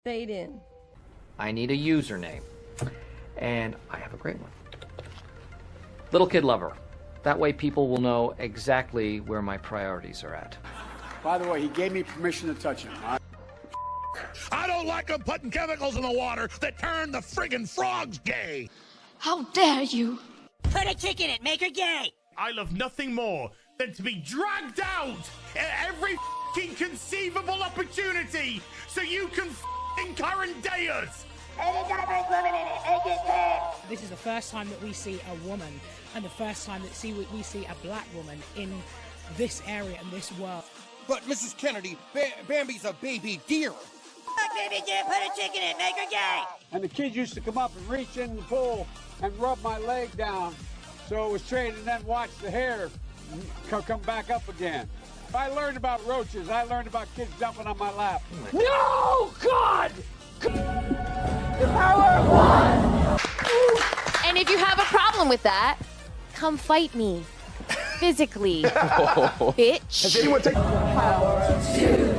Fade in. I need a username. And I have a great one. Little Kid Lover. That way people will know exactly where my priorities are at. By the way, he gave me permission to touch him. I don't like them putting chemicals in the water that turn the friggin' frogs gay. How dare you? Put a chick in it, make her gay. I love nothing more than to be dragged out at every fucking conceivable opportunity so you can current us. And it's got a big woman in it, make it gay. This is the first time that we see a woman and the first time that we see a black woman in this area and this world. But Mrs. Kennedy, Bambi's a baby deer. Baby deer, put a chick in it, make her gay. And the kid used to come up and reach in the pool and rub my leg down so it was straight and then watch the hair come back up again. I learned about roaches. I learned about kids jumping on my lap. No, God! The power of one! And if you have a problem with that, come fight me. Physically. Bitch. Has anyone taken Power of two.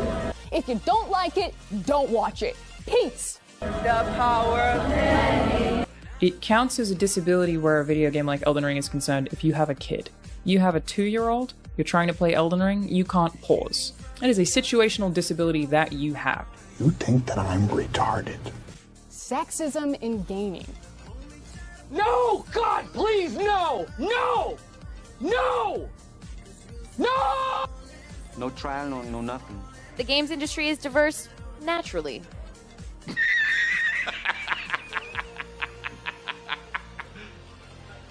If you don't like it, don't watch it. Peace. The power of many. It counts as a disability where a video game like Elden Ring is concerned if you have a kid. You have a 2-year-old, you're trying to play Elden Ring, you can't pause. That is a situational disability that you have. You think that I'm retarded? Sexism in gaming. No! God, please, no! No! No! No! No trial, no nothing. The games industry is diverse naturally.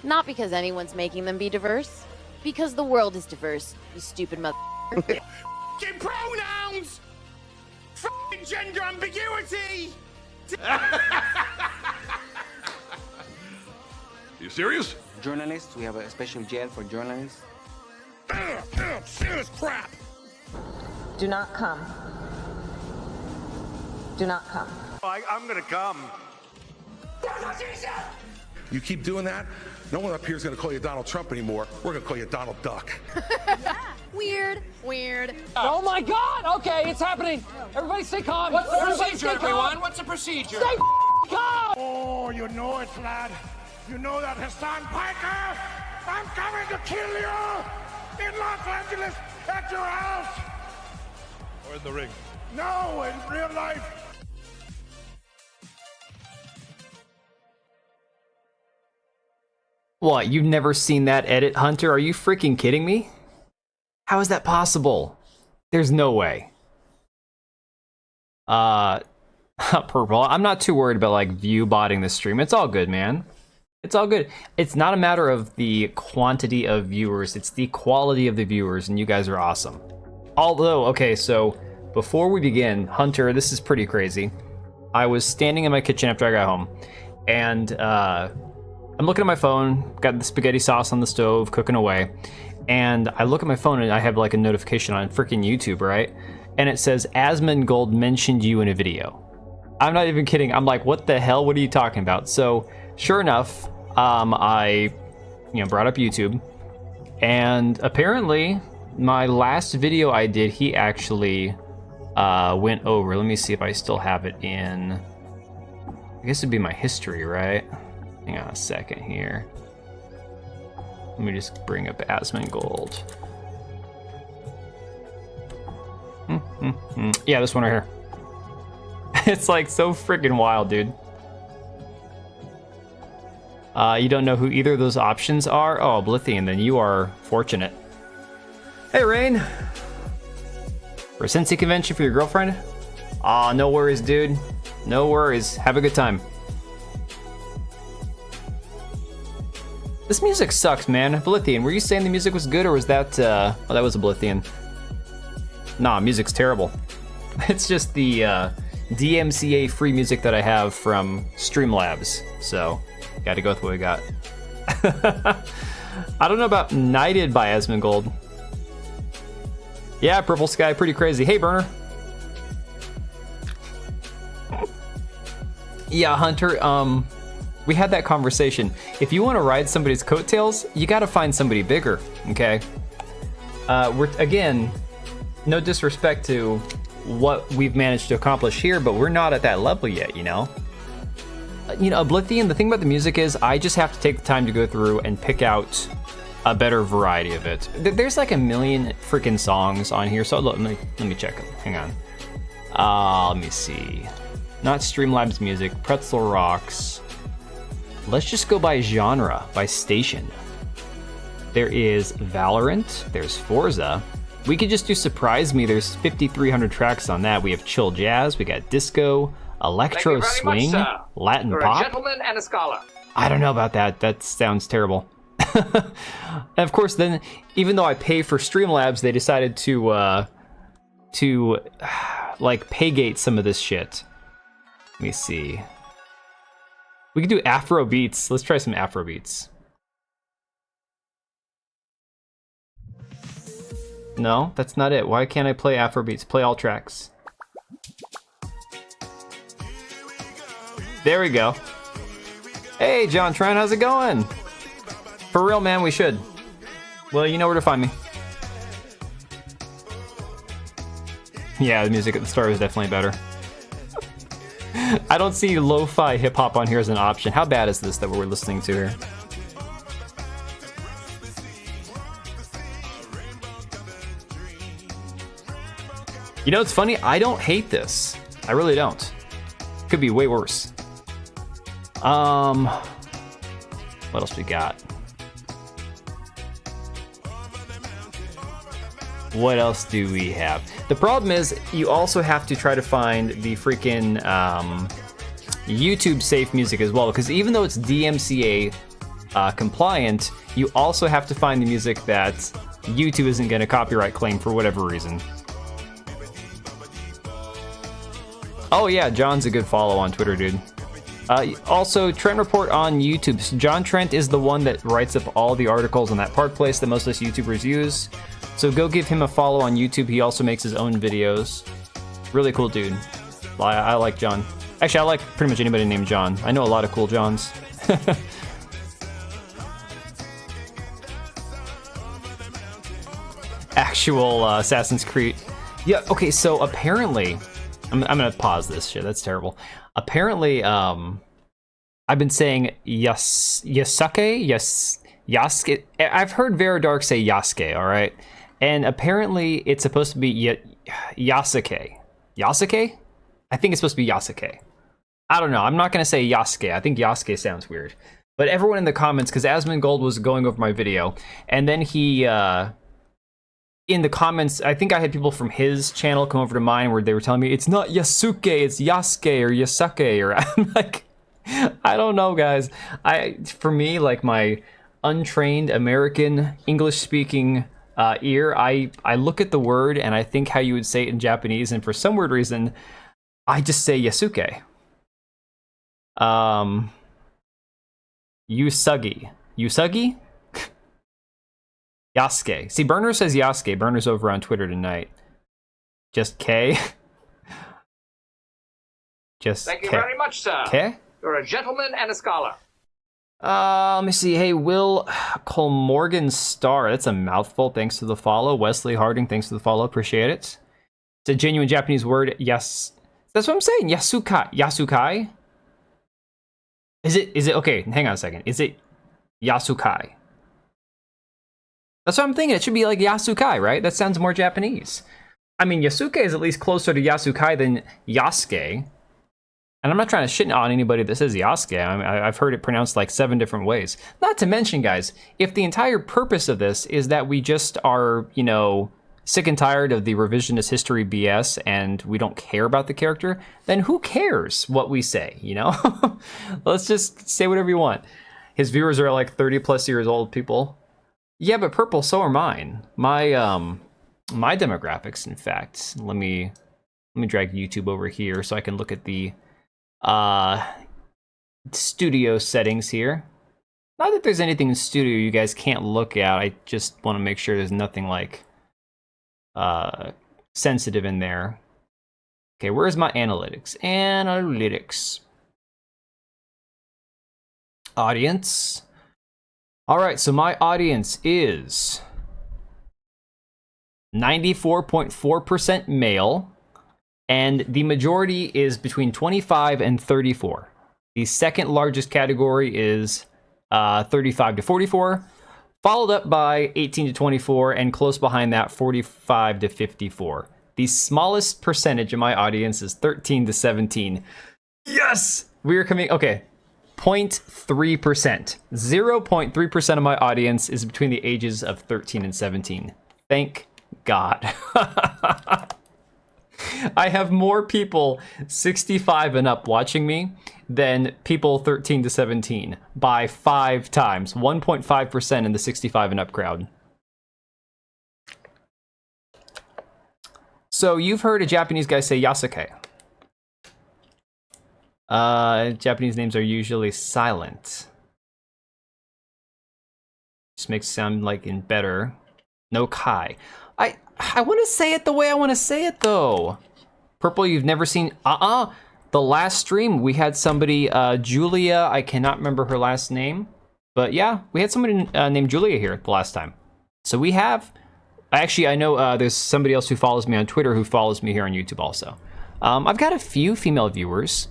Not because anyone's making them be diverse. Because the world is diverse, you stupid mother. F***ing pronouns! F***ing gender ambiguity! You serious? Journalists, we have a special jail for journalists. Serious crap! Do not come. Do not come. I'm gonna come. You keep doing that, no one up here is gonna call you Donald Trump anymore. We're gonna call you Donald Duck. Weird, weird. Oh my God! Okay, it's happening. Everybody stay calm. What's the Everybody procedure, stay calm. everyone? What's the procedure? Stay calm! Oh, you know it, lad. You know that Hassan Piker? I'm coming to kill you in Los Angeles at your house. Or in the ring? No, in real life. What, you've never seen that edit, Hunter? Are you freaking kidding me? How is that possible? There's no way. Purple. I'm not too worried about, like, view botting the stream. It's all good, man. It's all good. It's not a matter of the quantity of viewers, it's the quality of the viewers, and you guys are awesome. Although, okay, so before we begin, Hunter, this is pretty crazy. I was standing in my kitchen after I got home, and I'm looking at my phone, got the spaghetti sauce on the stove, cooking away, and I look at my phone and I have like a notification on freaking YouTube, right? And it says, Asmongold mentioned you in a video. I'm not even kidding. I'm like, what the hell? What are you talking about? So, sure enough, I brought up YouTube, and apparently my last video I did, he actually went over. Let me see if I still have it in, I guess it'd be my history, right? Hang on a second here. Let me just bring up Asmongold. Yeah, this one right here. It's like so freaking wild, dude. You don't know who either of those options are? Oh, Oblivion, then you are fortunate. Hey, Rain. For a Cincy convention for your girlfriend? Aw, no worries, dude. No worries. Have a good time. This music sucks, man. Oblivion, were you saying the music was good, or was that, oh, that was Oblivion. Nah, music's terrible. It's just the, DMCA free music that I have from Streamlabs, so gotta go with what we got. I don't know about Knighted by Asmongold. Yeah, Purple Sky, pretty crazy. Hey, Burner. Yeah, Hunter, we had that conversation. If you want to ride somebody's coattails, you gotta find somebody bigger, okay? We're, again, no disrespect to what we've managed to accomplish here, but we're not at that level yet, you know? You know, Oblivion, the thing about the music is I just have to take the time to go through and pick out a better variety of it. There's like a million freaking songs on here, so look, let me check them. Hang on. Let me see. Not Streamlabs music, Pretzel Rocks. Let's just go by genre, by station. There is Valorant, there's Forza. We could just do Surprise Me, there's 5,300 tracks on that. We have chill jazz, we got disco, electro swing, Latin You're pop. a gentleman and a scholar. I don't know about that, that sounds terrible. And of course then, even though I pay for Streamlabs, they decided to like paygate some of this shit. Let me see. We could do Afro beats. Let's try some Afro beats. No, that's not it. Why can't I play Afro beats? Play all tracks. There we go. Hey, John Trent, how's it going? For real, man, we should. Well, you know where to find me. Yeah, the music at the start is definitely better. I don't see lo-fi hip-hop on here as an option. How bad is this that we're listening to here? You know, it's funny, I don't hate this. I really don't. Could be way worse. What else we got? What else do we have? The problem is you also have to try to find the freaking YouTube safe music as well, because even though it's DMCA compliant, you also have to find the music that YouTube isn't going to copyright claim for whatever reason. Oh yeah, John's a good follow on Twitter, dude. Also, Trent Report on YouTube. So John Trent is the one that writes up all the articles on that Park Place that most of us YouTubers use. So go give him a follow on YouTube. He also makes his own videos. Really cool dude. I like John. Actually, I like pretty much anybody named John. I know a lot of cool Johns. Actual Assassin's Creed. Yeah, okay, so apparently... I'm gonna pause this shit, that's terrible. Apparently, I've been saying Yasuke. I've heard Veridark say Yasuke, alright? And apparently it's supposed to be Yasuke. Yasuke? I think it's supposed to be Yasuke. I don't know, I'm not gonna say Yasuke. I think Yasuke sounds weird. But everyone in the comments, because Asmongold was going over my video, and then he, in the comments, I think I had people from his channel come over to mine where they were telling me, it's not Yasuke, it's Yasuke or Yasuke, or I'm like, I don't know, guys. For me, like my untrained American English-speaking ear, I look at the word and I think how you would say it in Japanese, and for some weird reason, I just say Yasuke. Usagi. Usagi? Yasuke. See, Burner says Yasuke. Burner's over on Twitter tonight. Just K. Just Thank you K. very much, sir. K? You're a gentleman and a scholar. Let me see. Hey, Will Colmorgan Star. That's a mouthful. Thanks for the follow. Wesley Harding, thanks for the follow. Appreciate it. It's a genuine Japanese word. Yes. That's what I'm saying. Yasukai. Yasukai? Is it, okay, hang on a second. Is it Yasukai? That's what I'm thinking. It should be like Yasukai, right? That sounds more Japanese. I mean, Yasuke is at least closer to Yasukai than Yasuke. And I'm not trying to shit on anybody that says Yasuke. I've heard it pronounced like 7 different ways. Not to mention, guys, if the entire purpose of this is that we just are, you know, sick and tired of the revisionist history BS and we don't care about the character, then who cares what we say, you know? Let's just say whatever you want. His viewers are like 30 plus years old, people. Yeah, but Purple, so are mine. My my demographics, in fact. Let me drag YouTube over here so I can look at the studio settings here. Not that there's anything in studio you guys can't look at. I just want to make sure there's nothing like sensitive in there. Okay, where's my analytics? Analytics. Audience. All right, so my audience is 94.4% male, and the majority is between 25 and 34. The second largest category is 35 to 44, followed up by 18 to 24, and close behind that, 45 to 54. The smallest percentage of my audience is 13 to 17. Yes! We are coming... Okay. 0.3%. 0.3% of my audience is between the ages of 13 and 17. Thank God. I have more people 65 and up watching me than people 13 to 17 by 5 times. 1.5% in the 65 and up crowd. So you've heard a Japanese guy say Yasuke. Japanese names are usually silent. Just makes it sound like in better. No Kai. I want to say it the way I want to say it though. Purple, you've never seen... The last stream we had somebody, Julia, I cannot remember her last name. But yeah, we had somebody named Julia here the last time. So we have... Actually, I know there's somebody else who follows me on Twitter who follows me here on YouTube also. I've got a few female viewers.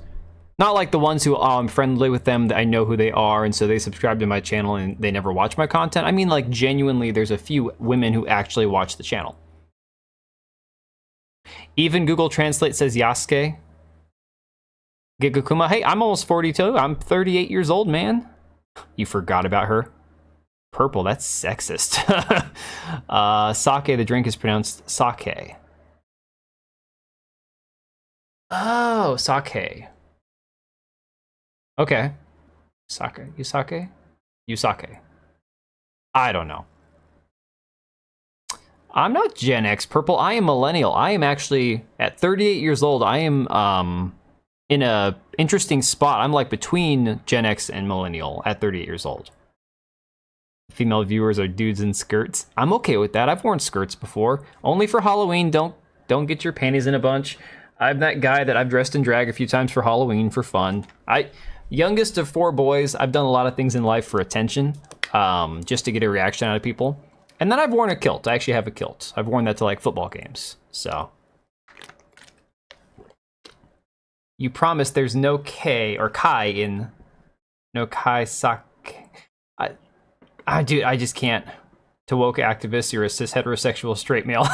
Not like the ones who I'm friendly with them, that I know who they are, and so they subscribe to my channel and they never watch my content. I mean, like, genuinely, there's a few women who actually watch the channel. Even Google Translate says Yasuke. Gigakuma, hey, I'm almost 42. I'm 38 years old, man. You forgot about her. Purple, that's sexist. Sake, the drink is pronounced sake. Oh, sake. Okay. Sake. Yusake? Yusake. I don't know. I'm not Gen X, Purple. I am millennial. I am actually, at 38 years old, I am in a interesting spot. I'm like between Gen X and millennial at 38 years old. Female viewers are dudes in skirts. I'm okay with that. I've worn skirts before. Only for Halloween. Don't get your panties in a bunch. I'm that guy that I've dressed in drag a few times for Halloween for fun. Youngest of 4 boys. I've done a lot of things in life for attention, just to get a reaction out of people. And then I've worn a kilt. I actually have a kilt. I've worn that to like football games. So you promise there's no K or Kai in no Kai Sake. Dude, I just can't. To woke activists, you're a cis heterosexual straight male.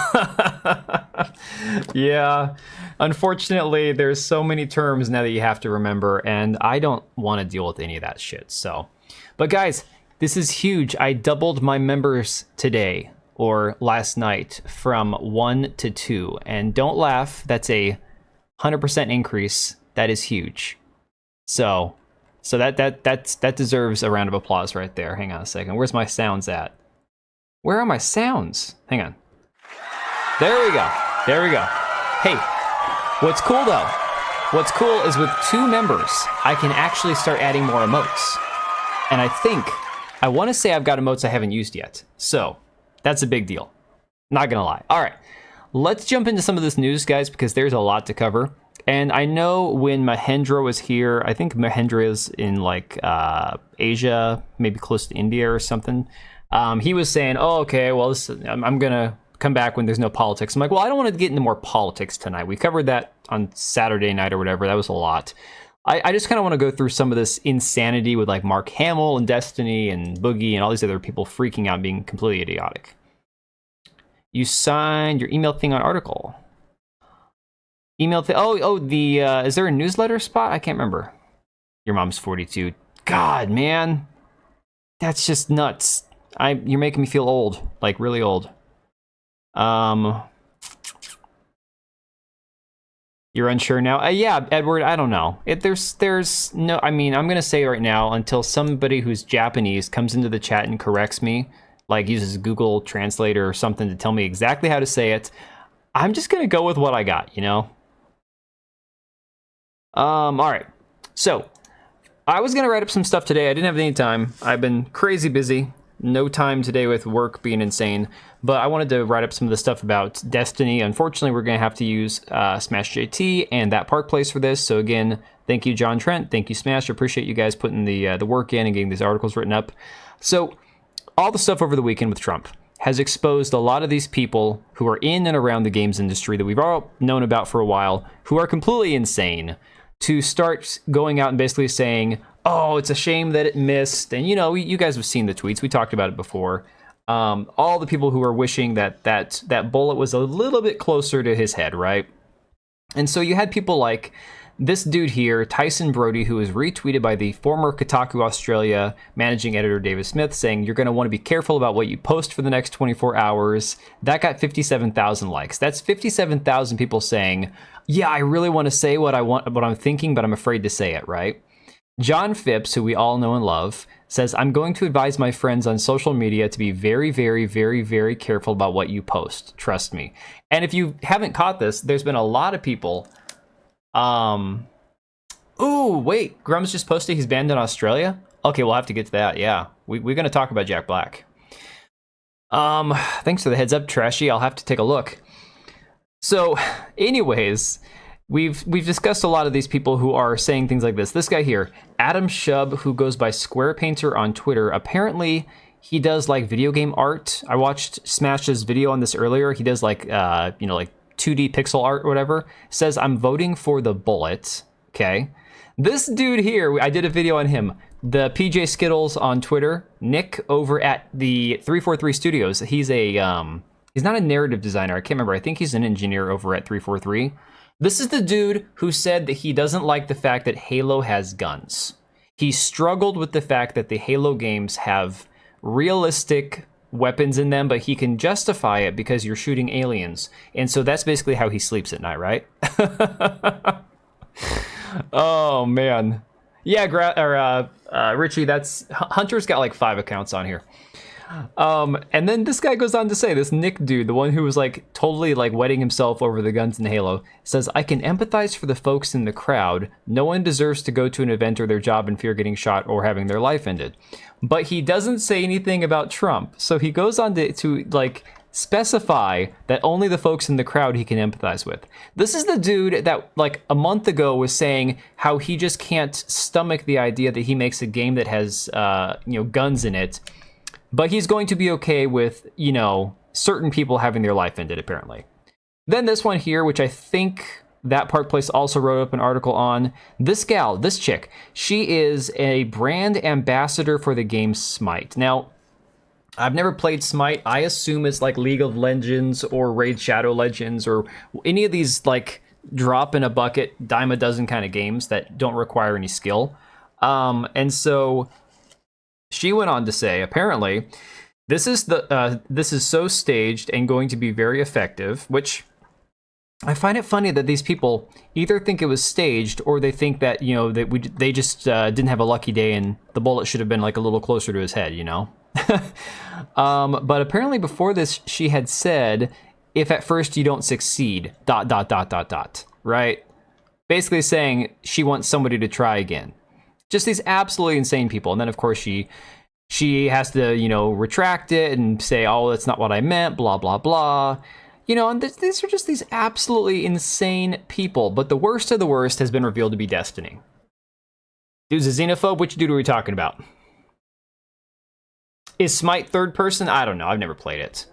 Yeah, unfortunately, there's so many terms now that you have to remember, and I don't want to deal with any of that shit. So, but guys, this is huge. I doubled my members today or last night from 1 to 2, and don't laugh. That's a 100% increase. That is huge. So that deserves a round of applause right there. Hang on a second. Where's my sounds at? Where are my sounds? Hang on. There we go. There we go. Hey, what's cool though? What's cool is with 2 members, I can actually start adding more emotes. And I want to say I've got emotes I haven't used yet. So that's a big deal. Not gonna lie. All right, let's jump into some of this news, guys, because there's a lot to cover. And I know when Mahendra was here, I think Mahendra is in like Asia, maybe close to India or something. He was saying, oh, okay, well, I'm going to come back when there's no politics. I'm like, well, I don't want to get into more politics tonight. We covered that on Saturday night or whatever. That was a lot. I just kind of want to go through some of this insanity with like Mark Hamill and Destiny and Boogie and all these other people freaking out, being completely idiotic. You signed your email thing on article. Email thing. Is there a newsletter spot? I can't remember. Your mom's 42. God, man. That's just nuts. You're making me feel old, like really old. You're unsure now? Yeah, Edward, I don't know. There's no, I mean, I'm gonna say right now, until somebody who's Japanese comes into the chat and corrects me, like uses Google Translator or something to tell me exactly how to say it, I'm just gonna go with what I got, you know? All right. So, I was gonna write up some stuff today. I didn't have any time. I've been crazy busy. No time today with work being insane, but I wanted to write up some of the stuff about Destiny. Unfortunately, we're going to have to use Smash JT and that Park Place for this. So again, thank you, John Trent. Thank you, Smash. I appreciate you guys putting the work in and getting these articles written up. So all the stuff over the weekend with Trump has exposed a lot of these people who are in and around the games industry that we've all known about for a while, who are completely insane, to start going out and basically saying, oh, it's a shame that it missed. And, you know, you guys have seen the tweets. We talked about it before. All the people who are wishing that bullet was a little bit closer to his head, right? And so you had people like this dude here, Tyson Brody, who was retweeted by the former Kotaku Australia managing editor David Smith, saying you're going to want to be careful about what you post for the next 24 hours. That got 57,000 likes. That's 57,000 people saying, yeah, I really want to say what I'm thinking, but I'm afraid to say it, right? John Phipps, who we all know and love, says, I'm going to advise my friends on social media to be very, very, very, very careful about what you post. Trust me. And if you haven't caught this, there's been a lot of people. Ooh, wait, Grum's just posted he's banned in Australia? Okay, we'll have to get to that, yeah. We're going to talk about Jack Black. Thanks for the heads up, Trashy. I'll have to take a look. So, anyways, we've discussed a lot of these people who are saying things like this. This guy here, Adam Shub, who goes by Square Painter on Twitter, apparently he does like video game art. I watched Smash's video on this earlier. He does like, like 2D pixel art or whatever. Says, I'm voting for the bullet. Okay. This dude here, I did a video on him. The PJ Skittles on Twitter, Nick over at the 343 Studios. He's he's not a narrative designer. I can't remember. I think he's an engineer over at 343. This is the dude who said that he doesn't like the fact that Halo has guns. He struggled with the fact that the Halo games have realistic weapons in them, but he can justify it because you're shooting aliens. And so that's basically how he sleeps at night, right? Oh, man. Yeah, Richie, that's... Hunter's got like 5 accounts on here. And then this guy goes on to say, this Nick dude, the one who was like totally like wetting himself over the guns in Halo, says, I can empathize for the folks in the crowd. No one deserves to go to an event or their job and fear getting shot or having their life ended. But he doesn't say anything about Trump. So he goes on to like specify that only the folks in the crowd he can empathize with. This is the dude that like a month ago was saying how he just can't stomach the idea that he makes a game that has guns in it. But he's going to be okay with, certain people having their life ended, apparently. Then this one here, which I think that Park Place also wrote up an article on. This gal, this chick, she is a brand ambassador for the game Smite. Now, I've never played Smite. I assume it's like League of Legends or Raid Shadow Legends or any of these like drop in a bucket, dime a dozen kind of games that don't require any skill. And so she went on to say, apparently, this is so staged and going to be very effective, which I find it funny that these people either think it was staged or they think that, they just didn't have a lucky day and the bullet should have been like a little closer to his head, But apparently before this, she had said, if at first you don't succeed, ... right? Basically saying she wants somebody to try again. Just these absolutely insane people. And then, of course, she has to, retract it and say, oh, that's not what I meant, blah, blah, blah. And these are just these absolutely insane people. But the worst of the worst has been revealed to be Destiny. Dude's a xenophobe? Which dude are we talking about? Is Smite third person? I don't know. I've never played it.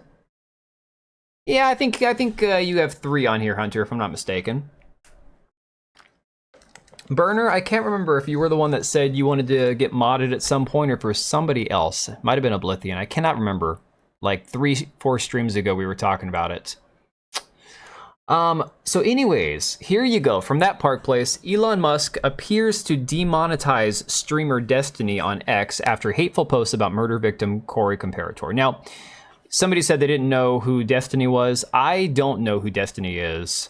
Yeah, I think you have 3 on here, Hunter, if I'm not mistaken. Burner, I can't remember if you were the one that said you wanted to get modded at some point or if it was somebody else. It might have been Oblivion. I cannot remember. Like 3-4 streams ago, we were talking about it. So anyways, here you go. From that Park Place, Elon Musk appears to demonetize streamer Destiny on X after hateful posts about murder victim Corey Comparator. Now, somebody said they didn't know who Destiny was. I don't know who Destiny is.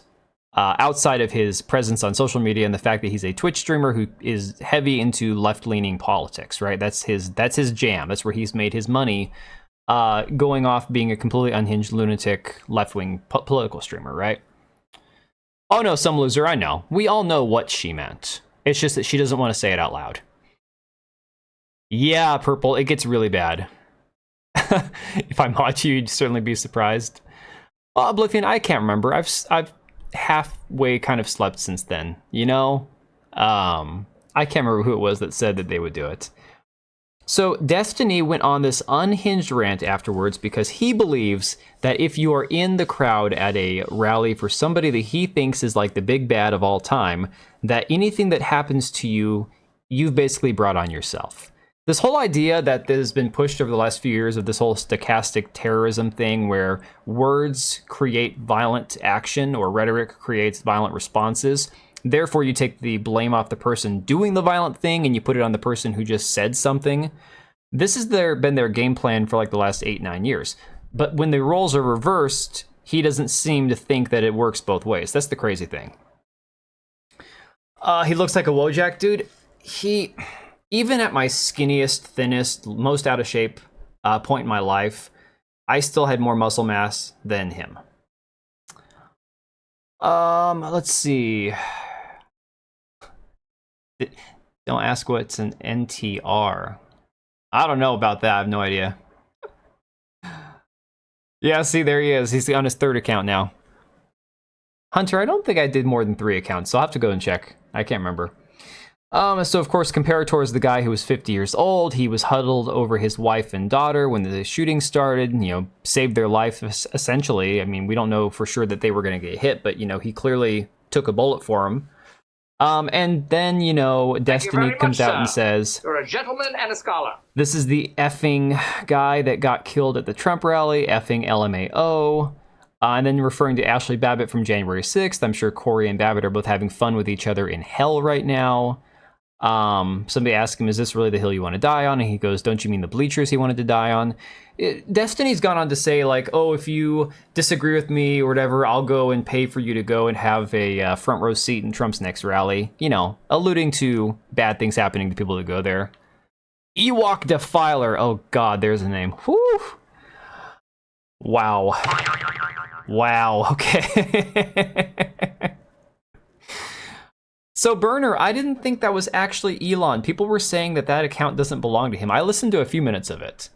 Outside of his presence on social media and the fact that he's a Twitch streamer who is heavy into left-leaning politics, right? That's his jam. That's where he's made his money, going off being a completely unhinged lunatic left-wing political streamer, right? Oh no, some loser, I know. We all know what she meant. It's just that she doesn't want to say it out loud. Yeah, Purple, it gets really bad. If I mod you, you'd certainly be surprised. Well, Oblivion, I can't remember. I've halfway kind of slept since then, I can't remember who it was that said that they would do it. So Destiny went on this unhinged rant afterwards because he believes that if you are in the crowd at a rally for somebody that he thinks is like the big bad of all time, that anything that happens to you, you've basically brought on yourself. This whole idea that has been pushed over the last few years of this whole stochastic terrorism thing where words create violent action or rhetoric creates violent responses. Therefore, you take the blame off the person doing the violent thing and you put it on the person who just said something. This has been their game plan for like the last 8-9 years. But when the roles are reversed, he doesn't seem to think that it works both ways. That's the crazy thing. He looks like a Wojak dude. Even at my skinniest, thinnest, most out of shape point in my life, I still had more muscle mass than him. Let's see. Don't ask what's an NTR. I don't know about that. I have no idea. Yeah, see, there he is. He's on his 3rd account now. Hunter, I don't think I did more than 3 accounts, so I'll have to go and check. I can't remember. So, of course, Comparator is the guy who was 50 years old. He was huddled over his wife and daughter when the shooting started, saved their life, essentially. I mean, we don't know for sure that they were going to get hit, but, he clearly took a bullet for him. And then, Destiny comes out and says, "You're a gentleman and a scholar." This is the effing guy that got killed at the Trump rally, effing LMAO. And then referring to Ashley Babbitt from January 6th. I'm sure Corey and Babbitt are both having fun with each other in hell right now. Somebody asked him, is this really the hill you want to die on? And he goes, don't you mean the bleachers he wanted to die on? Destiny's gone on to say, like, oh, if you disagree with me or whatever, I'll go and pay for you to go and have a front row seat in Trump's next rally. Alluding to bad things happening to people that go there. Ewok Defiler. Oh, God, there's a name. Whew. Wow. Wow, okay. So Burner, I didn't think that was actually Elon. People were saying that account doesn't belong to him. I listened to a few minutes of it.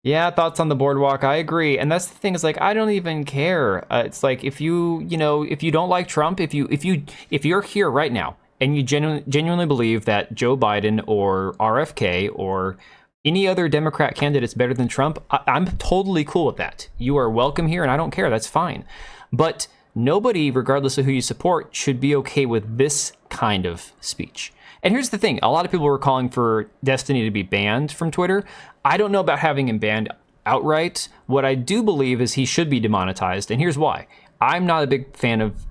Yeah, thoughts on the boardwalk. I agree. And that's the thing, is like, I don't even care. It's like, if you don't like Trump, if you're here right now and you genuinely believe that Joe Biden or RFK or any other Democrat candidate's better than Trump, I'm totally cool with that. You are welcome here and I don't care. That's fine. But nobody, regardless of who you support, should be okay with this kind of speech. And here's the thing. A lot of people were calling for Destiny to be banned from Twitter. I don't know about having him banned outright. What I do believe is he should be demonetized. And here's why. I'm not a big fan of,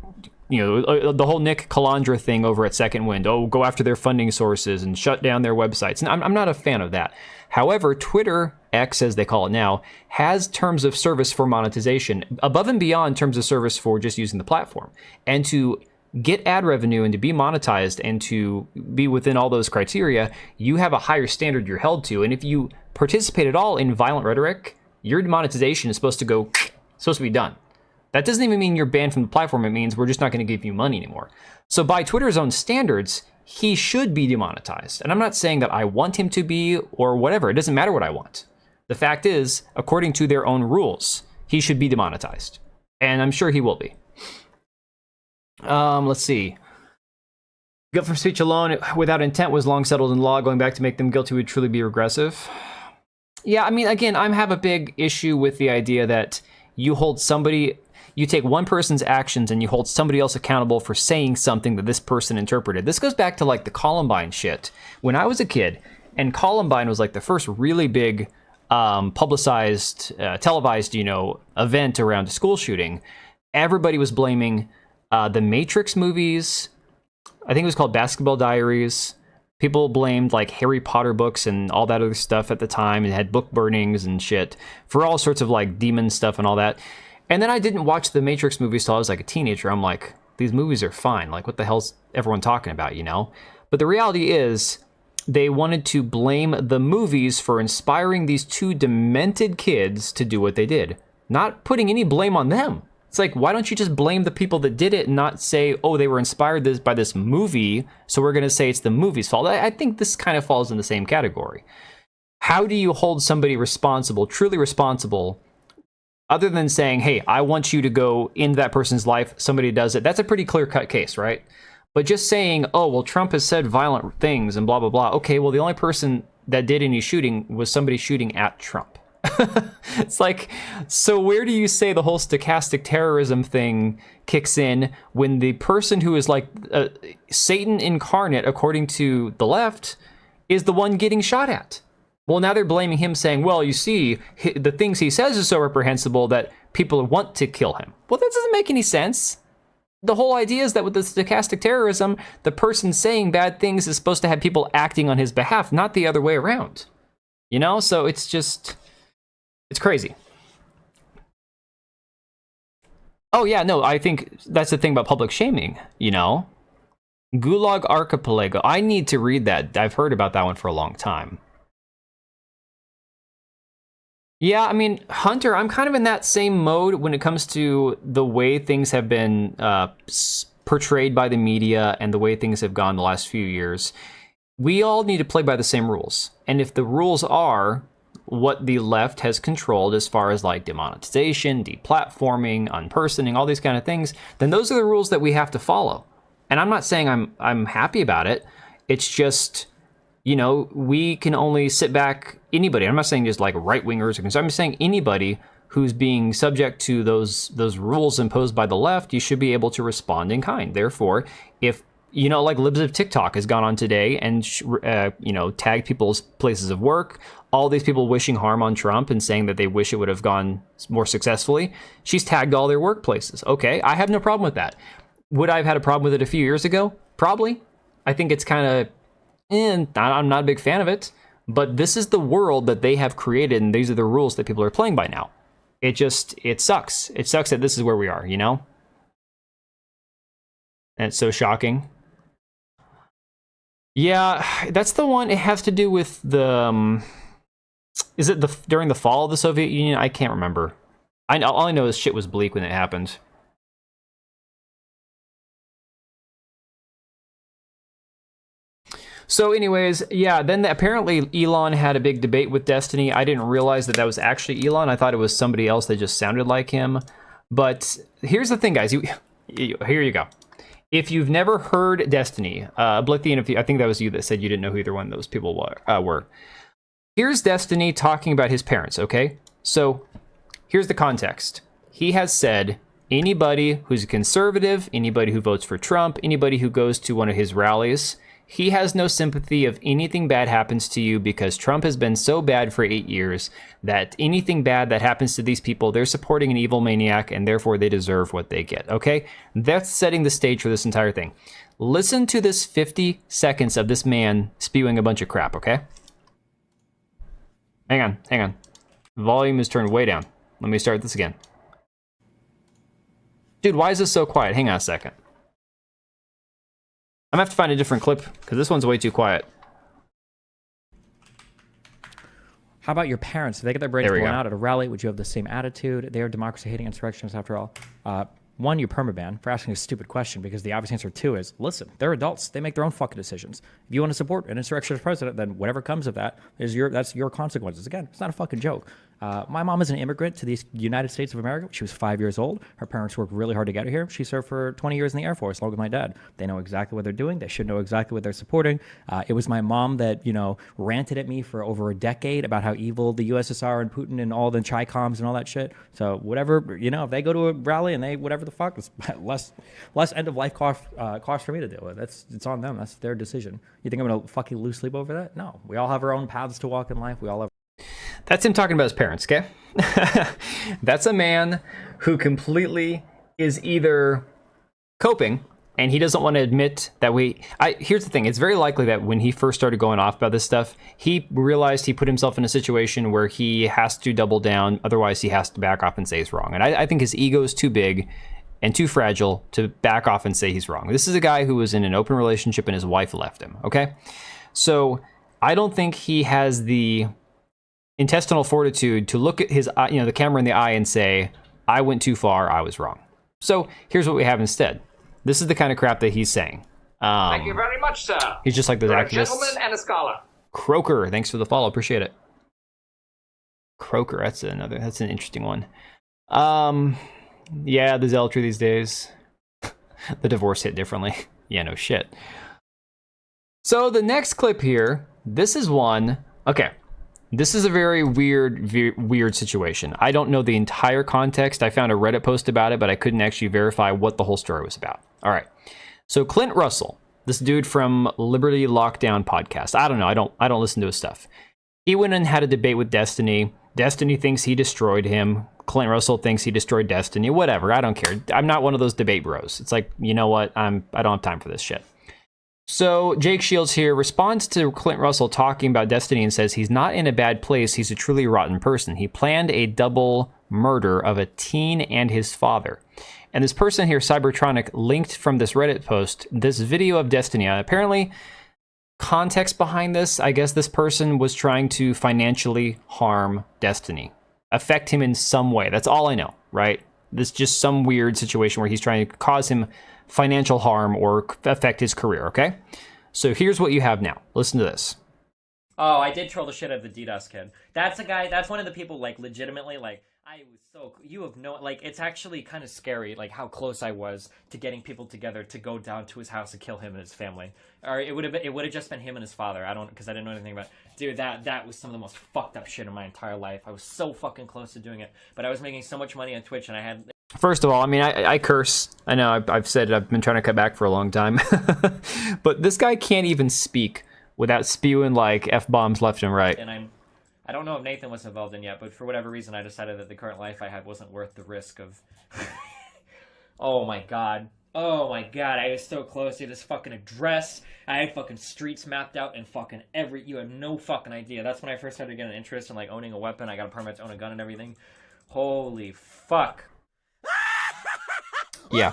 the whole Nick Calandra thing over at Second Wind. Oh, go after their funding sources and shut down their websites. And I'm not a fan of that. However, Twitter, X as they call it now, has terms of service for monetization above and beyond terms of service for just using the platform. And to get ad revenue and to be monetized and to be within all those criteria, you have a higher standard you're held to. And if you participate at all in violent rhetoric, your demonetization is supposed to be done. That doesn't even mean you're banned from the platform. It means we're just not going to give you money anymore. So by Twitter's own standards, he should be demonetized. And I'm not saying that I want him to be or whatever. It doesn't matter what I want. The fact is, according to their own rules, he should be demonetized. And I'm sure he will be. Let's see. Guilt from speech alone without intent was long settled in law. Going back to make them guilty would truly be regressive. Yeah, I mean, again, I have a big issue with the idea that you take one person's actions and you hold somebody else accountable for saying something that this person interpreted. This goes back to like the Columbine shit. When I was a kid, and Columbine was like the first really big publicized, televised, event around a school shooting, everybody was blaming the Matrix movies. I think it was called Basketball Diaries. People blamed like Harry Potter books and all that other stuff at the time, and had book burnings and shit for all sorts of like demon stuff and all that. And then I didn't watch the Matrix movies till I was like a teenager. I'm like, these movies are fine. Like, what the hell's everyone talking about, But the reality is, they wanted to blame the movies for inspiring these two demented kids to do what they did, not putting any blame on them. It's like, why don't you just blame the people that did it and not say, oh, they were inspired by this movie, so we're going to say it's the movie's fault. I think this kind of falls in the same category. How do you hold somebody responsible, truly responsible, other than saying, hey, I want you to go into that person's life, somebody does it? That's a pretty clear-cut case, right? But just saying, oh, well, Trump has said violent things and blah, blah, blah. Okay, well, the only person that did any shooting was somebody shooting at Trump. It's like, so where do you say the whole stochastic terrorism thing kicks in when the person who is like Satan incarnate, according to the left, is the one getting shot at? Well, now they're blaming him, saying, well, you see, the things he says are so reprehensible that people want to kill him. Well, that doesn't make any sense. The whole idea is that with the stochastic terrorism, the person saying bad things is supposed to have people acting on his behalf, not the other way around. You know, so it's just, it's crazy. Oh yeah, no, I think that's the thing about public shaming, you know? Gulag Archipelago. I need to read that. I've heard about that one for a long time. Yeah, I mean, Hunter, I'm kind of in that same mode when it comes to the way things have been portrayed by the media and the way things have gone the last few years. We all need to play by the same rules. And if the rules are what the left has controlled as far as like demonetization, deplatforming, unpersoning, all these kind of things, then those are the rules that we have to follow. And I'm not saying I'm happy about it. It's just, you know, we can only sit back. Anybody, I'm not saying just like right-wingers or conservatives, I'm saying anybody who's being subject to those rules imposed by the left, you should be able to respond in kind. Therefore, if, you know, like Libs of TikTok has gone on today and, you know, tagged people's places of work, all these people wishing harm on Trump and saying that they wish it would have gone more successfully, she's tagged all their workplaces. Okay, I have no problem with that. Would I have had a problem with it a few years ago? Probably. I think it's kind of, I'm not a big fan of it. But this is the world that they have created, and these are the rules that people are playing by now. It sucks. It sucks that this is where we are, you know? And it's so shocking. Yeah, that's the one. It has to do with the, is it during the fall of the Soviet Union? I can't remember. All I know is shit was bleak when it happened. So anyways, yeah, then apparently Elon had a big debate with Destiny. I didn't realize that was actually Elon. I thought it was somebody else that just sounded like him. But here's the thing, guys. Here you go. If you've never heard Destiny, Blithian, I think that was you that said you didn't know who either one of those people were. Here's Destiny talking about his parents, okay? So here's the context. He has said anybody who's a conservative, anybody who votes for Trump, anybody who goes to one of his rallies, he has no sympathy if anything bad happens to you because Trump has been so bad for 8 years that anything bad that happens to these people, they're supporting an evil maniac and therefore they deserve what they get, okay? That's setting the stage for this entire thing. Listen to this 50 seconds of this man spewing a bunch of crap, okay? Hang on. Volume is turned way down. Let me start this again. Dude, why is this so quiet? Hang on a second. I'm gonna have to find a different clip because this one's way too quiet. How about your parents? If they get their brains blown out at a rally, would you have the same attitude? They are democracy-hating insurrectionists after all. One, you're permaban for asking a stupid question because the obvious answer two is, listen, they're adults. They make their own fucking decisions. If you want to support an insurrectionist president, then whatever comes of that that's your consequences. Again, it's not a fucking joke. My mom is an immigrant to the United States of America. She was 5 years old. Her parents worked really hard to get her here. She served for 20 years in the Air Force, along with my dad. They know exactly what they're doing. They should know exactly what they're supporting. It was my mom that, you know, ranted at me for over a decade about how evil the USSR and Putin and all the Chi-Coms and all that shit. So whatever, you know, if they go to a rally and they whatever the fuck, it's less end of life cost for me to deal with. It's on them. That's their decision. You think I'm gonna fucking lose sleep over that? No. We all have our own paths to walk in life. We all have. That's him talking about his parents, okay? That's a man who completely is either coping, and he doesn't want to admit that here's the thing, it's very likely that when he first started going off about this stuff, he realized he put himself in a situation where he has to double down, otherwise he has to back off and say he's wrong. And I think his ego is too big and too fragile to back off and say he's wrong. This is a guy who was in an open relationship and his wife left him, okay? So I don't think he has the intestinal fortitude to look at his, the camera in the eye and say, I went too far, I was wrong. So here's what we have instead. This is the kind of crap that he's saying. Thank you very much, sir. He's just like those You're activists. a gentleman and a scholar. Croker, thanks for the follow, appreciate it. Croker, that's an interesting one. Yeah, the zealotry these days. The divorce hit differently. Yeah, no shit. So the next clip here, this is one. Okay, this is a very weird situation. I don't know the entire context. I found a Reddit post about it, but I couldn't actually verify what the whole story was about. All right. So Clint Russell, this dude from Liberty Lockdown podcast. I don't know. I don't listen to his stuff. He went and had a debate with Destiny. Destiny thinks he destroyed him. Clint Russell thinks he destroyed Destiny. Whatever. I don't care. I'm not one of those debate bros. It's like, you know what? I don't have time for this shit. So Jake Shields here responds to Clint Russell talking about Destiny and says he's not in a bad place. He's a truly rotten person. He planned a double murder of a teen and his father. And this person here, Cybertronic, linked from this Reddit post this video of Destiny. Apparently, context behind this, I guess this person was trying to financially harm Destiny. Affect him in some way. That's all I know, right? This is just some weird situation where he's trying to cause him financial harm or affect his career, okay? So here's what you have now. Listen to this. Oh, I did troll the shit out of the DDoS kid. That's a guy, that's one of the people, like, legitimately, like, I was so, you have no, like, it's actually kind of scary, like, how close I was to getting people together to go down to his house and kill him and his family. Or it would have just been him and his father. Because I didn't know anything about it. Dude, that was some of the most fucked up shit in my entire life. I was so fucking close to doing it. But I was making so much money on Twitch, and I had... First of all, I mean, I curse. I know I've said it. I've been trying to cut back for a long time. But this guy can't even speak without spewing, like, F-bombs left and right. And I don't know if Nathan was involved in yet, but for whatever reason, I decided that the current life I had wasn't worth the risk of... Oh my god. Oh my god, I was so close to this fucking address. I had fucking streets mapped out and fucking you have no fucking idea. That's when I first started getting an interest in, like, owning a weapon. I got a permit to own a gun and everything. Holy fuck. Yeah,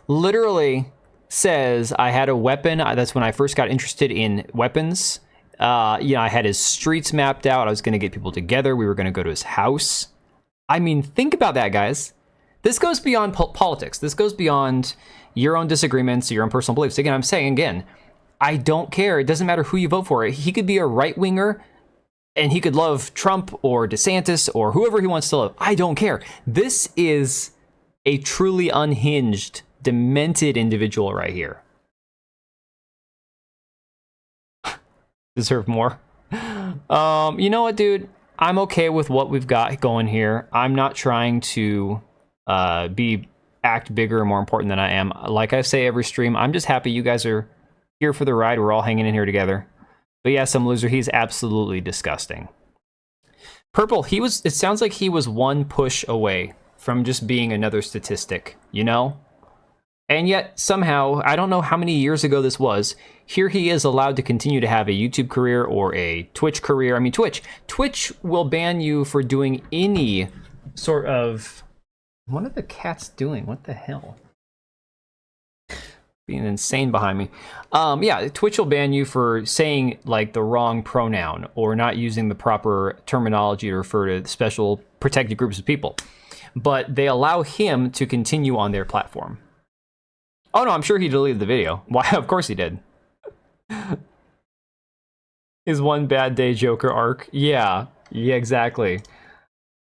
literally says I had a weapon. That's when I first got interested in weapons. I had his streets mapped out. I was going to get people together. We were going to go to his house. I mean, think about that, guys. This goes beyond politics. This goes beyond your own disagreements, your own personal beliefs. Again, I'm saying again, I don't care. It doesn't matter who you vote for. He could be a right-winger, and he could love Trump or DeSantis or whoever he wants to love. I don't care. This is a truly unhinged, demented individual right here. Deserve more. You know what, dude? I'm okay with what we've got going here. I'm not trying to act bigger and more important than I am. Like I say every stream, I'm just happy you guys are here for the ride. We're all hanging in here together. But yeah, some loser. He's absolutely disgusting. Purple, it sounds like he was one push away from just being another statistic, you know? And yet, somehow, I don't know how many years ago this was, here he is allowed to continue to have a YouTube career or a Twitch career. I mean, Twitch will ban you for doing any sort of... What are the cats doing? What the hell? Being insane behind me. Yeah, Twitch will ban you for saying, like, the wrong pronoun or not using the proper terminology to refer to special protected groups of people. But they allow him to continue on their platform. Oh no, I'm sure he deleted the video. Why? Of course he did. His one bad day Joker arc. Yeah, exactly.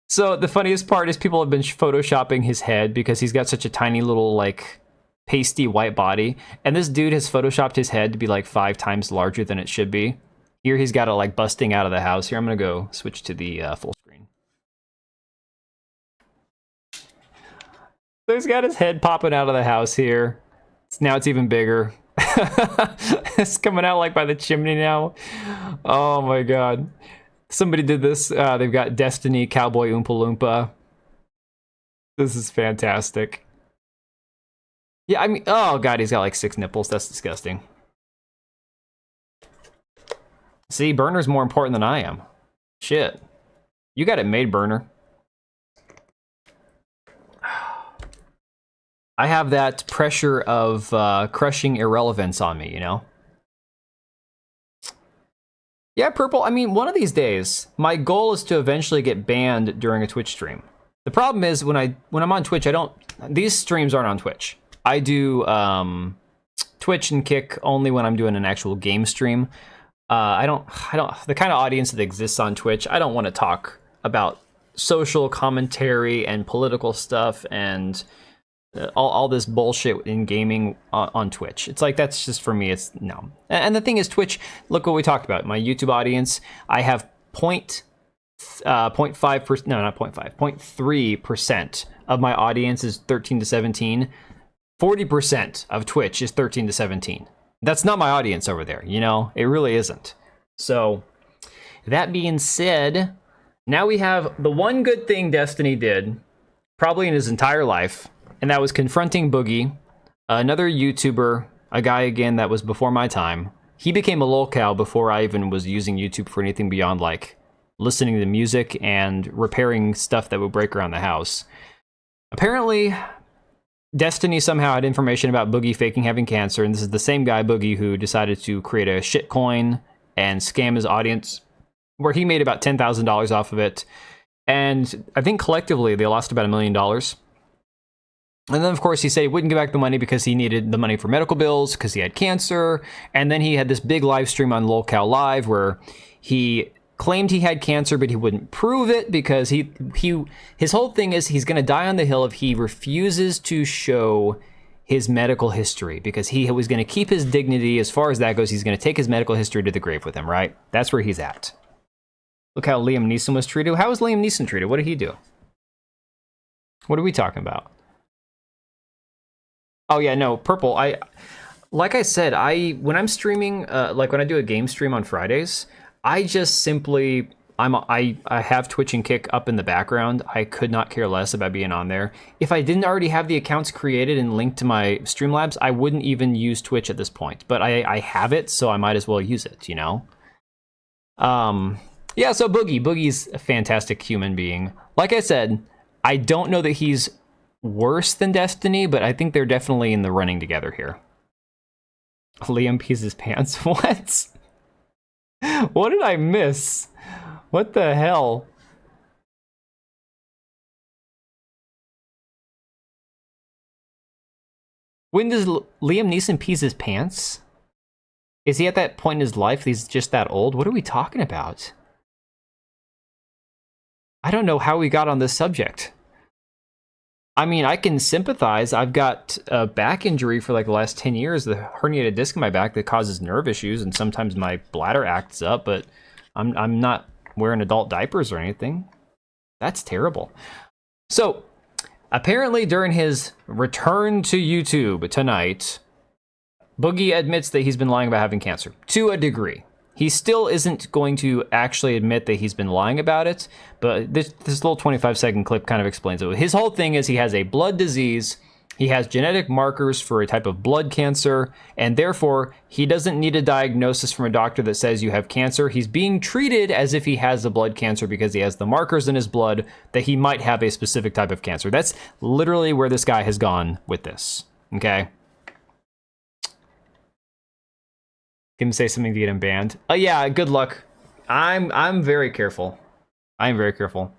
So the funniest part is people have been photoshopping his head because he's got such a tiny little, like, pasty white body. And this dude has photoshopped his head to be like 5 times larger than it should be. Here he's got it like busting out of the house. Here, I'm gonna go switch to the full screen. So he's got his head popping out of the house here. Now it's even bigger. It's coming out like by the chimney now. Oh my god. Somebody did this. They've got Destiny Cowboy Oompa Loompa. This is fantastic. Yeah, I mean, oh god, he's got like 6 nipples. That's disgusting. See, Burner's more important than I am. Shit. You got it made, Burner. I have that pressure of crushing irrelevance on me, you know? Yeah, Purple, I mean, one of these days, my goal is to eventually get banned during a Twitch stream. The problem is, when I'm on Twitch, these streams aren't on Twitch. I do Twitch and Kick only when I'm doing an actual game stream. The kind of audience that exists on Twitch, I don't want to talk about social commentary and political stuff and all this bullshit in gaming on Twitch. It's like, that's just, for me, it's no. And the thing is, Twitch, look what we talked about. My YouTube audience, I have 0.5%, no, not 0.5, 0.3% of my audience is 13 to 17. 40% of Twitch is 13 to 17. That's not my audience over there, you know? It really isn't. So, that being said, now we have the one good thing Destiny did, probably in his entire life, and that was confronting Boogie, another YouTuber, a guy, again, that was before my time. He became a lolcow before I even was using YouTube for anything beyond, like, listening to music and repairing stuff that would break around the house. Apparently, Destiny somehow had information about Boogie faking having cancer, and this is the same guy, Boogie, who decided to create a shitcoin and scam his audience, where he made about $10,000 off of it. And I think collectively they lost about $1 million. And then, of course, he said he wouldn't give back the money because he needed the money for medical bills, because he had cancer. And then he had this big live stream on LolCow Live where he claimed he had cancer, but he wouldn't prove it because his whole thing is he's going to die on the hill if he refuses to show his medical history, because he was going to keep his dignity. As far as that goes, he's going to take his medical history to the grave with him, right? That's where he's at. Look how Liam Neeson was treated. How was Liam Neeson treated? What did he do? What are we talking about? Oh yeah, no, Purple. Like I said, when I'm streaming, like when I do a game stream on Fridays, I just simply, I have Twitch and Kick up in the background. I could not care less about being on there. If I didn't already have the accounts created and linked to my Streamlabs, I wouldn't even use Twitch at this point. But I have it, so I might as well use it, you know? Yeah, so Boogie's a fantastic human being. Like I said, I don't know that he's worse than Destiny, but I think they're definitely in the running together here. Liam pees his pants. What? What did I miss? What the hell? When does Liam Neeson pees his pants? Is he at that point in his life he's just that old? What are we talking about? I don't know how we got on this subject. I mean, I can sympathize. I've got a back injury for like the last 10 years, the herniated disc in my back that causes nerve issues, and sometimes my bladder acts up, but I'm not wearing adult diapers or anything. That's terrible. So, apparently during his return to YouTube tonight, Boogie admits that he's been lying about having cancer, to a degree. He still isn't going to actually admit that he's been lying about it, but this little 25-second clip kind of explains it. His whole thing is he has a blood disease, he has genetic markers for a type of blood cancer, and therefore he doesn't need a diagnosis from a doctor that says you have cancer. He's being treated as if he has the blood cancer because he has the markers in his blood that he might have a specific type of cancer. That's literally where this guy has gone with this, okay? Him say something to get him banned. Oh yeah, good luck. I'm very careful. I'm very careful.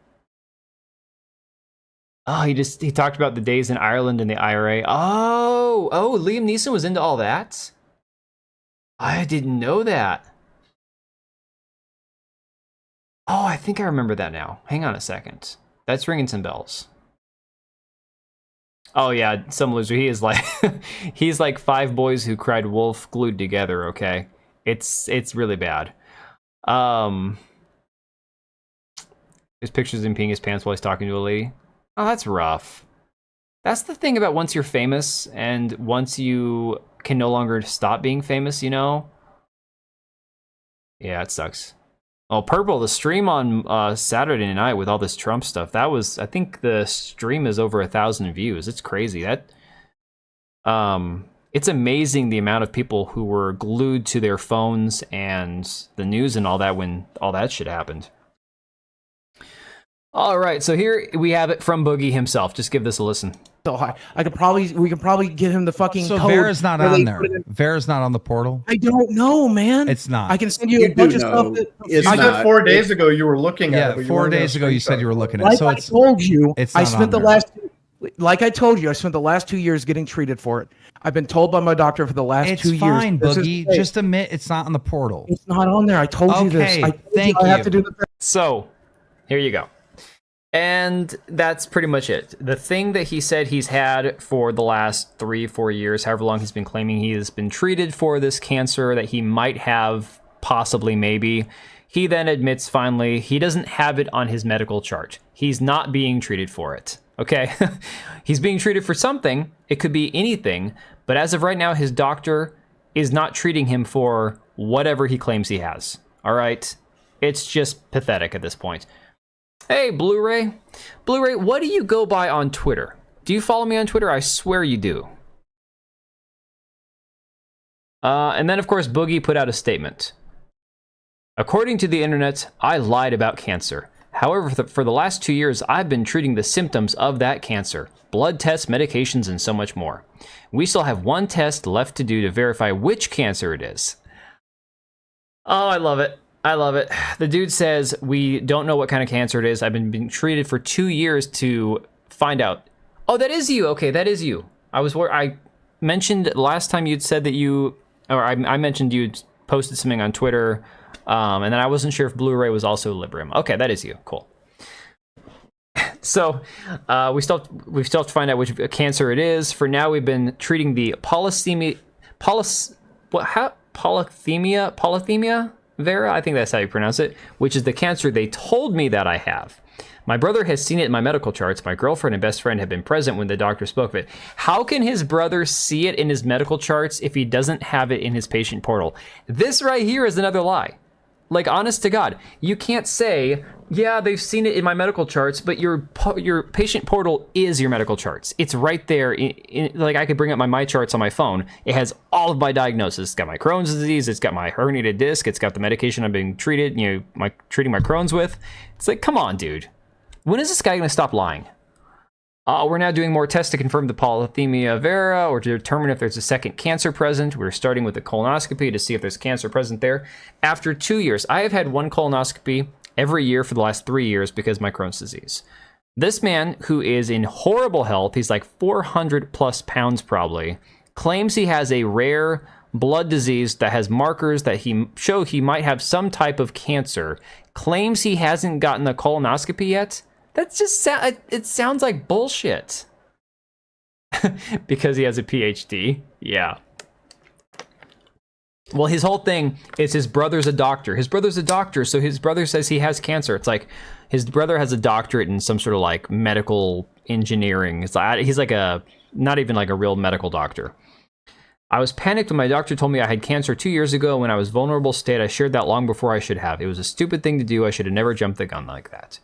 Oh, he talked about the days in Ireland and the IRA. Oh, Liam Neeson was into all that? I didn't know that. Oh, I think I remember that now. Hang on a second. That's ringing some bells. Oh yeah, some loser. He is like, he's like 5 boys who cried wolf glued together. Okay, it's really bad. There's pictures of him peeing his pants while he's talking to a lady. Oh, that's rough. That's the thing about once you're famous and once you can no longer stop being famous, you know. Yeah, it sucks. Oh, Purple, the stream on Saturday night with all this Trump stuff, that was, I think the stream is over 1,000 views. It's crazy. That, it's amazing the amount of people who were glued to their phones and the news and all that when all that shit happened. All right, so here we have it from Boogie himself. Just give this a listen. So high. we could probably get him the fucking so code. Vera's not on there. Vera's not on the portal. I don't know, man. It's not. I can send you a bunch of stuff. You said 4 days ago you were looking at it. Yeah, 4 days ago you said you were looking at it. Like So I told you, it's I not spent on the there. like I told you, I spent the last 2 years getting treated for it. I've been told by my doctor for the last It's 2 years. fine, this is Boogie. fake. Just admit it's not on the portal. It's not on there. I told you this. Okay, I told thank I have you. to do the. So, here you go. And that's pretty much it. The thing that he said he's had for the last 3-4 years, however long he's been claiming he has been treated for this cancer that he might have, possibly, maybe, he then admits finally he doesn't have it on his medical chart. He's not being treated for it. Okay? He's being treated for something. It could be anything. But as of right now, his doctor is not treating him for whatever he claims he has. All right? It's just pathetic at this point. Hey, Blu-ray. Blu-ray, what do you go by on Twitter? Do you follow me on Twitter? I swear you do. And then, of course, Boogie put out a statement. According to the internet, I lied about cancer. However, for the last 2 years, I've been treating the symptoms of that cancer. Blood tests, medications, and so much more. We still have one test left to do to verify which cancer it is. Oh, I love it. I love it. The dude says, we don't know what kind of cancer it is. I've been being treated for 2 years to find out. Oh, that is you. Okay, that is you. I mentioned last time you'd said that you, or I mentioned you'd posted something on Twitter, and then I wasn't sure if Blu-ray was also Librium. Okay, that is you. Cool. So we still have to find out which cancer it is. For now, we've been treating the polycythemia vera, I think that's how you pronounce it, which is the cancer they told me that I have. My brother has seen it in my medical charts. My girlfriend and best friend have been present when the doctor spoke of it. How can his brother see it in his medical charts if he doesn't have it in his patient portal? This right here is another lie. Like, honest to God, you can't say, yeah, they've seen it in my medical charts, but your patient portal is your medical charts. It's right there. Like, I could bring up my charts on my phone. It has all of my diagnoses. It's got my Crohn's disease. It's got my herniated disc. It's got the medication I'm being treated, treating my Crohn's with. It's like, come on, dude. When is this guy going to stop lying? We're now doing more tests to confirm the polycythemia vera or to determine if there's a second cancer present. We're starting with a colonoscopy to see if there's cancer present there. After 2 years, I have had one colonoscopy every year for the last 3 years because of my Crohn's disease. This man, who is in horrible health, he's like 400 plus pounds probably, claims he has a rare blood disease that has markers that show he might have some type of cancer, claims he hasn't gotten a colonoscopy yet. That's just, it sounds like bullshit. Because he has a PhD. Yeah. Well, his whole thing is his brother's a doctor. His brother's a doctor, so his brother says he has cancer. It's like his brother has a doctorate in some sort of like medical engineering. It's like, he's like not even like a real medical doctor. I was panicked when my doctor told me I had cancer 2 years ago when I was vulnerable state. I shared that long before I should have. It was a stupid thing to do. I should have never jumped the gun like that.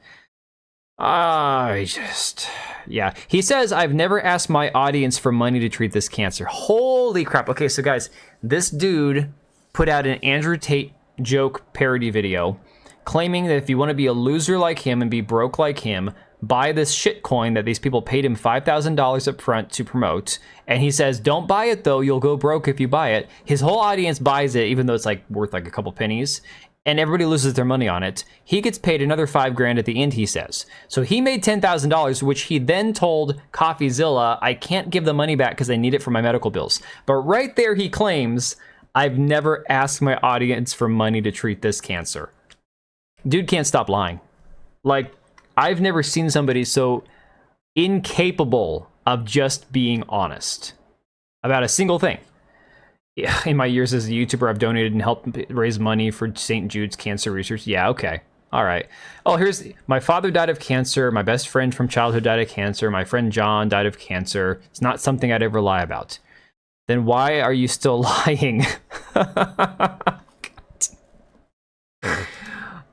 Yeah. He says, I've never asked my audience for money to treat this cancer. Holy crap. Okay, so guys, this dude put out an Andrew Tate joke parody video claiming that if you want to be a loser like him and be broke like him, buy this shit coin that these people paid him $5,000 up front to promote. And he says, don't buy it though, you'll go broke if you buy it. His whole audience buys it, even though it's like worth like a couple pennies. And everybody loses their money on it. He gets paid another $5,000 at the end, he says. So he made $10,000, which he then told CoffeeZilla, I can't give the money back because I need it for my medical bills. But right there he claims, I've never asked my audience for money to treat this cancer. Dude can't stop lying. Like, I've never seen somebody so incapable of just being honest about a single thing. In my years as a YouTuber, I've donated and helped raise money for St. Jude's cancer research. Yeah, okay. All right. Oh, here's, my father died of cancer. My best friend from childhood died of cancer. My friend John died of cancer. It's not something I'd ever lie about. Then why are you still lying?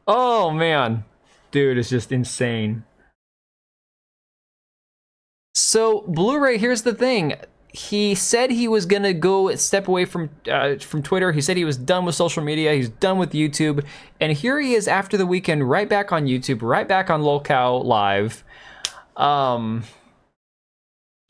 Oh, man. Dude, it's just insane. So, Blu-ray, here's the thing. He said he was gonna go step away from Twitter. He said he was done with social media. He's done with YouTube, and here he is after the weekend, right back on YouTube, right back on LolCow Live.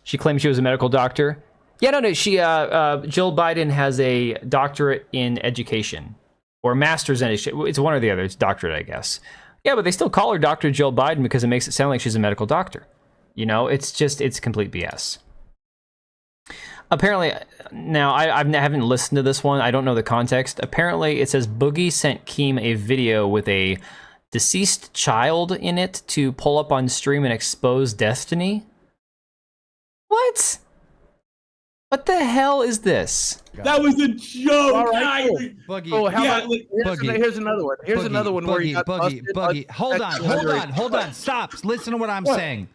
She claimed she was a medical doctor. Yeah, no. She Jill Biden has a doctorate in education or master's in education. It's one or the other. It's doctorate, I guess. Yeah, but they still call her Dr. Jill Biden because it makes it sound like she's a medical doctor. You know, it's complete BS. Apparently, now I haven't listened to this one. I don't know the context. Apparently, it says Boogie sent Keem a video with a deceased child in it to pull up on stream and expose Destiny? What? What the hell is this? That was a joke. All right, cool. Boogie. Oh, how Yeah, about, Boogie. here's another one. Here's Boogie, another one where you got Boogie. busted. Hold on. Stop. Listen to what I'm saying.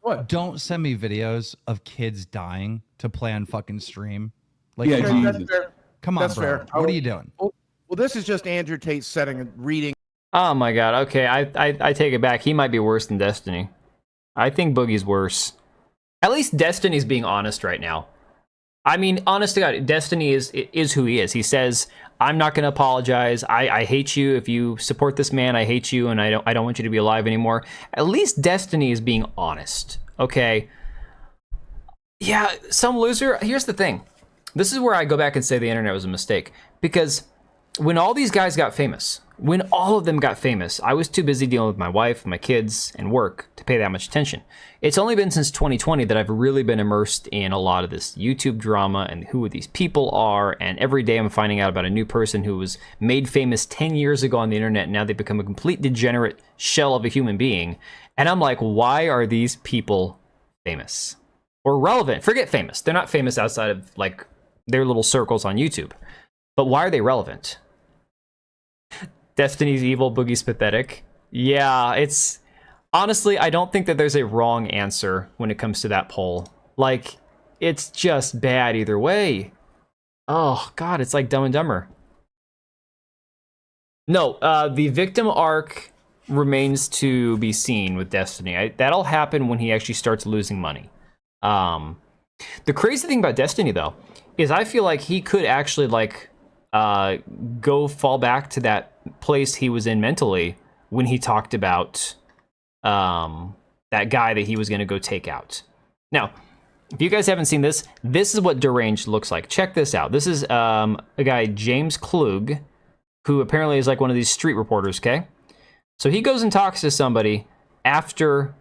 What? Don't send me videos of kids dying to play on fucking stream. Like, Yeah, come on, That's fair. come on, That's bro. fair. What are you doing? Well, this is just Andrew Tate setting and reading. Oh my god, okay, I take it back. He might be worse than Destiny. I think Boogie's worse. At least Destiny's being honest right now. I mean, honest to God, Destiny is who he is. He says, I'm not going to apologize. I hate you. If you support this man, I hate you, and I don't want you to be alive anymore. At least Destiny is being honest, okay? Yeah, some loser. Here's the thing. This is where I go back and say the internet was a mistake. Because when all these guys got famous, when all of them got famous, I was too busy dealing with my wife, my kids, and work to pay that much attention. It's only been since 2020 that I've really been immersed in a lot of this YouTube drama and who these people are, and every day I'm finding out about a new person who was made famous 10 years ago on the internet, and now they become a complete degenerate shell of a human being. And I'm like, why are these people famous? Or relevant? Forget famous. They're not famous outside of, like, their little circles on YouTube. But why are they relevant? Destiny's evil, Boogie's pathetic. Yeah, it's... Honestly, I don't think that there's a wrong answer when it comes to that poll. Like, it's just bad either way. Oh, God, it's like Dumb and Dumber. No, the victim arc remains to be seen with Destiny. That'll happen when he actually starts losing money. The crazy thing about Destiny, though, is I feel like he could actually, like... go fall back to that place he was in mentally when he talked about that guy that he was going to go take out. Now, if you guys haven't seen this, this is what deranged looks like. Check this out. This is a guy, James Klug, who apparently is like one of these street reporters, okay? So he goes and talks to somebody after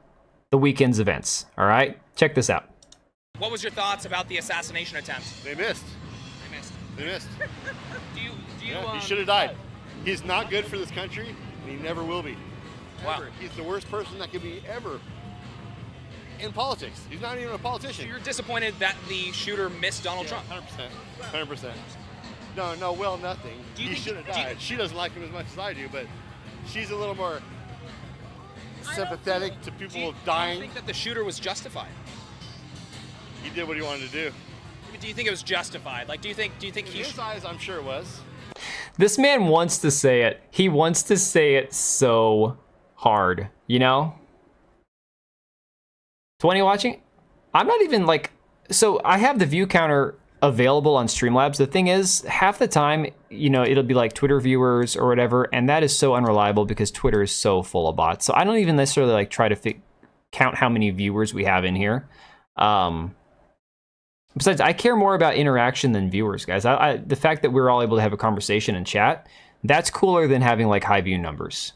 the weekend's events, all right? Check this out. What was your thoughts about the assassination attempt? They missed. They missed. He should have died. He's not good for this country, and he never will be. Wow. Ever. He's the worst person that could be ever in politics. He's not even a politician. So you're disappointed that the shooter missed Donald Trump? 100%. 100%. No, well, nothing. He should have died. She doesn't like him as much as I do, but she's a little more sympathetic to people dying. Do you think that the shooter was justified? He did what he wanted to do. Do you think it was justified? Like, do you think in his eyes, I'm sure it was. This man wants to say it. He wants to say it so hard, you know? 20 watching? I'm not even like... So I have the view counter available on Streamlabs. The thing is, half the time, you know, it'll be like Twitter viewers or whatever, and that is so unreliable because Twitter is so full of bots. So I don't even necessarily like try to count how many viewers we have in here. Besides, I care more about interaction than viewers, guys. The fact that we're all able to have a conversation and chat, that's cooler than having like high view numbers.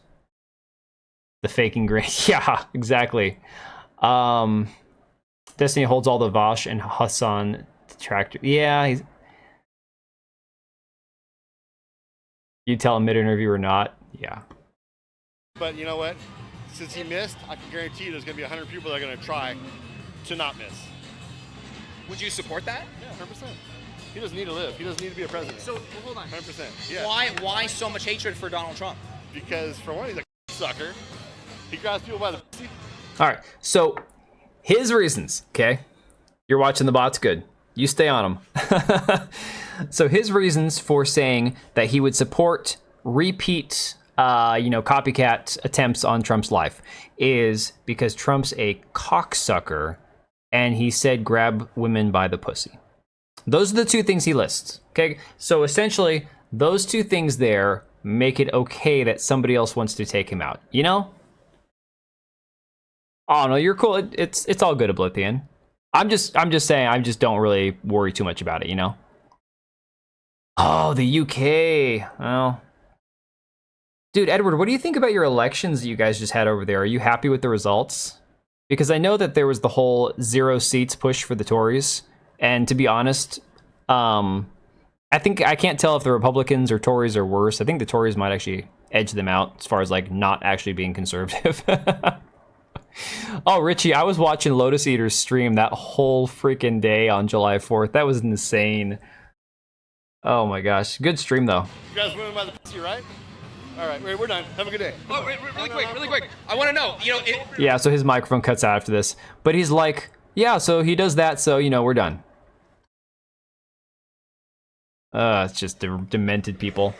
The faking great. Yeah, exactly. Destiny holds all the Vosh and Hassan detractor. Yeah, he's... You tell a mid-interview or not. Yeah. But you know what? Since he missed, I can guarantee you there's going to be 100 people that are going to try to not miss. Would you support that? Yeah, 100%. He doesn't need to live. He doesn't need to be a president. So, well, hold on. 100%. Yeah. Why so much hatred for Donald Trump? Because, for one, he's a sucker. He grabs people by the pussy. All right, so his reasons, okay? You're watching the bots, good. You stay on them. So his reasons for saying that he would support repeat, copycat attempts on Trump's life is because Trump's a cocksucker and he said grab women by the pussy. Those are the two things he lists, okay? So essentially, those two things there make it okay that somebody else wants to take him out, you know? Oh, no, you're cool. It's all good, Oblivion. I'm just saying, I just don't really worry too much about it, you know? Oh, the UK. Well, dude, Edward, what do you think about your elections that you guys just had over there? Are you happy with the results? Because I know that there was the whole 0 seats push for the Tories. And to be honest, I think I can't tell if the Republicans or Tories are worse. I think the Tories might actually edge them out as far as like not actually being conservative. Oh, Richie, I was watching Lotus Eater's stream that whole freaking day on July 4th. That was insane. Oh my gosh. Good stream, though. You guys moving by the pussy, right? All right, we're done. Have a good day. Oh, wait, really quick. I want to know, Yeah, so his microphone cuts out after this. But he's like, yeah, so he does that, so, we're done. It's just demented people.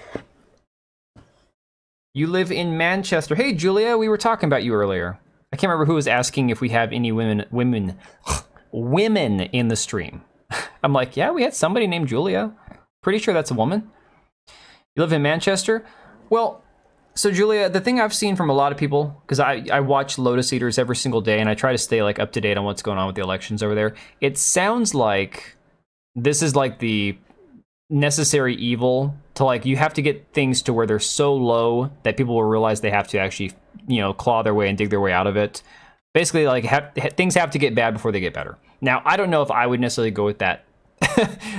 You live in Manchester. Hey, Julia, we were talking about you earlier. I can't remember who was asking if we have any women in the stream. I'm like, yeah, we had somebody named Julia. Pretty sure that's a woman. You live in Manchester? Well, so Julia, the thing I've seen from a lot of people, because I watch Lotus Eaters every single day and I try to stay like up to date on what's going on with the elections over there. It sounds like this is like the necessary evil to like, you have to get things to where they're so low that people will realize they have to actually, claw their way and dig their way out of it. Basically, like things have to get bad before they get better. Now, I don't know if I would necessarily go with that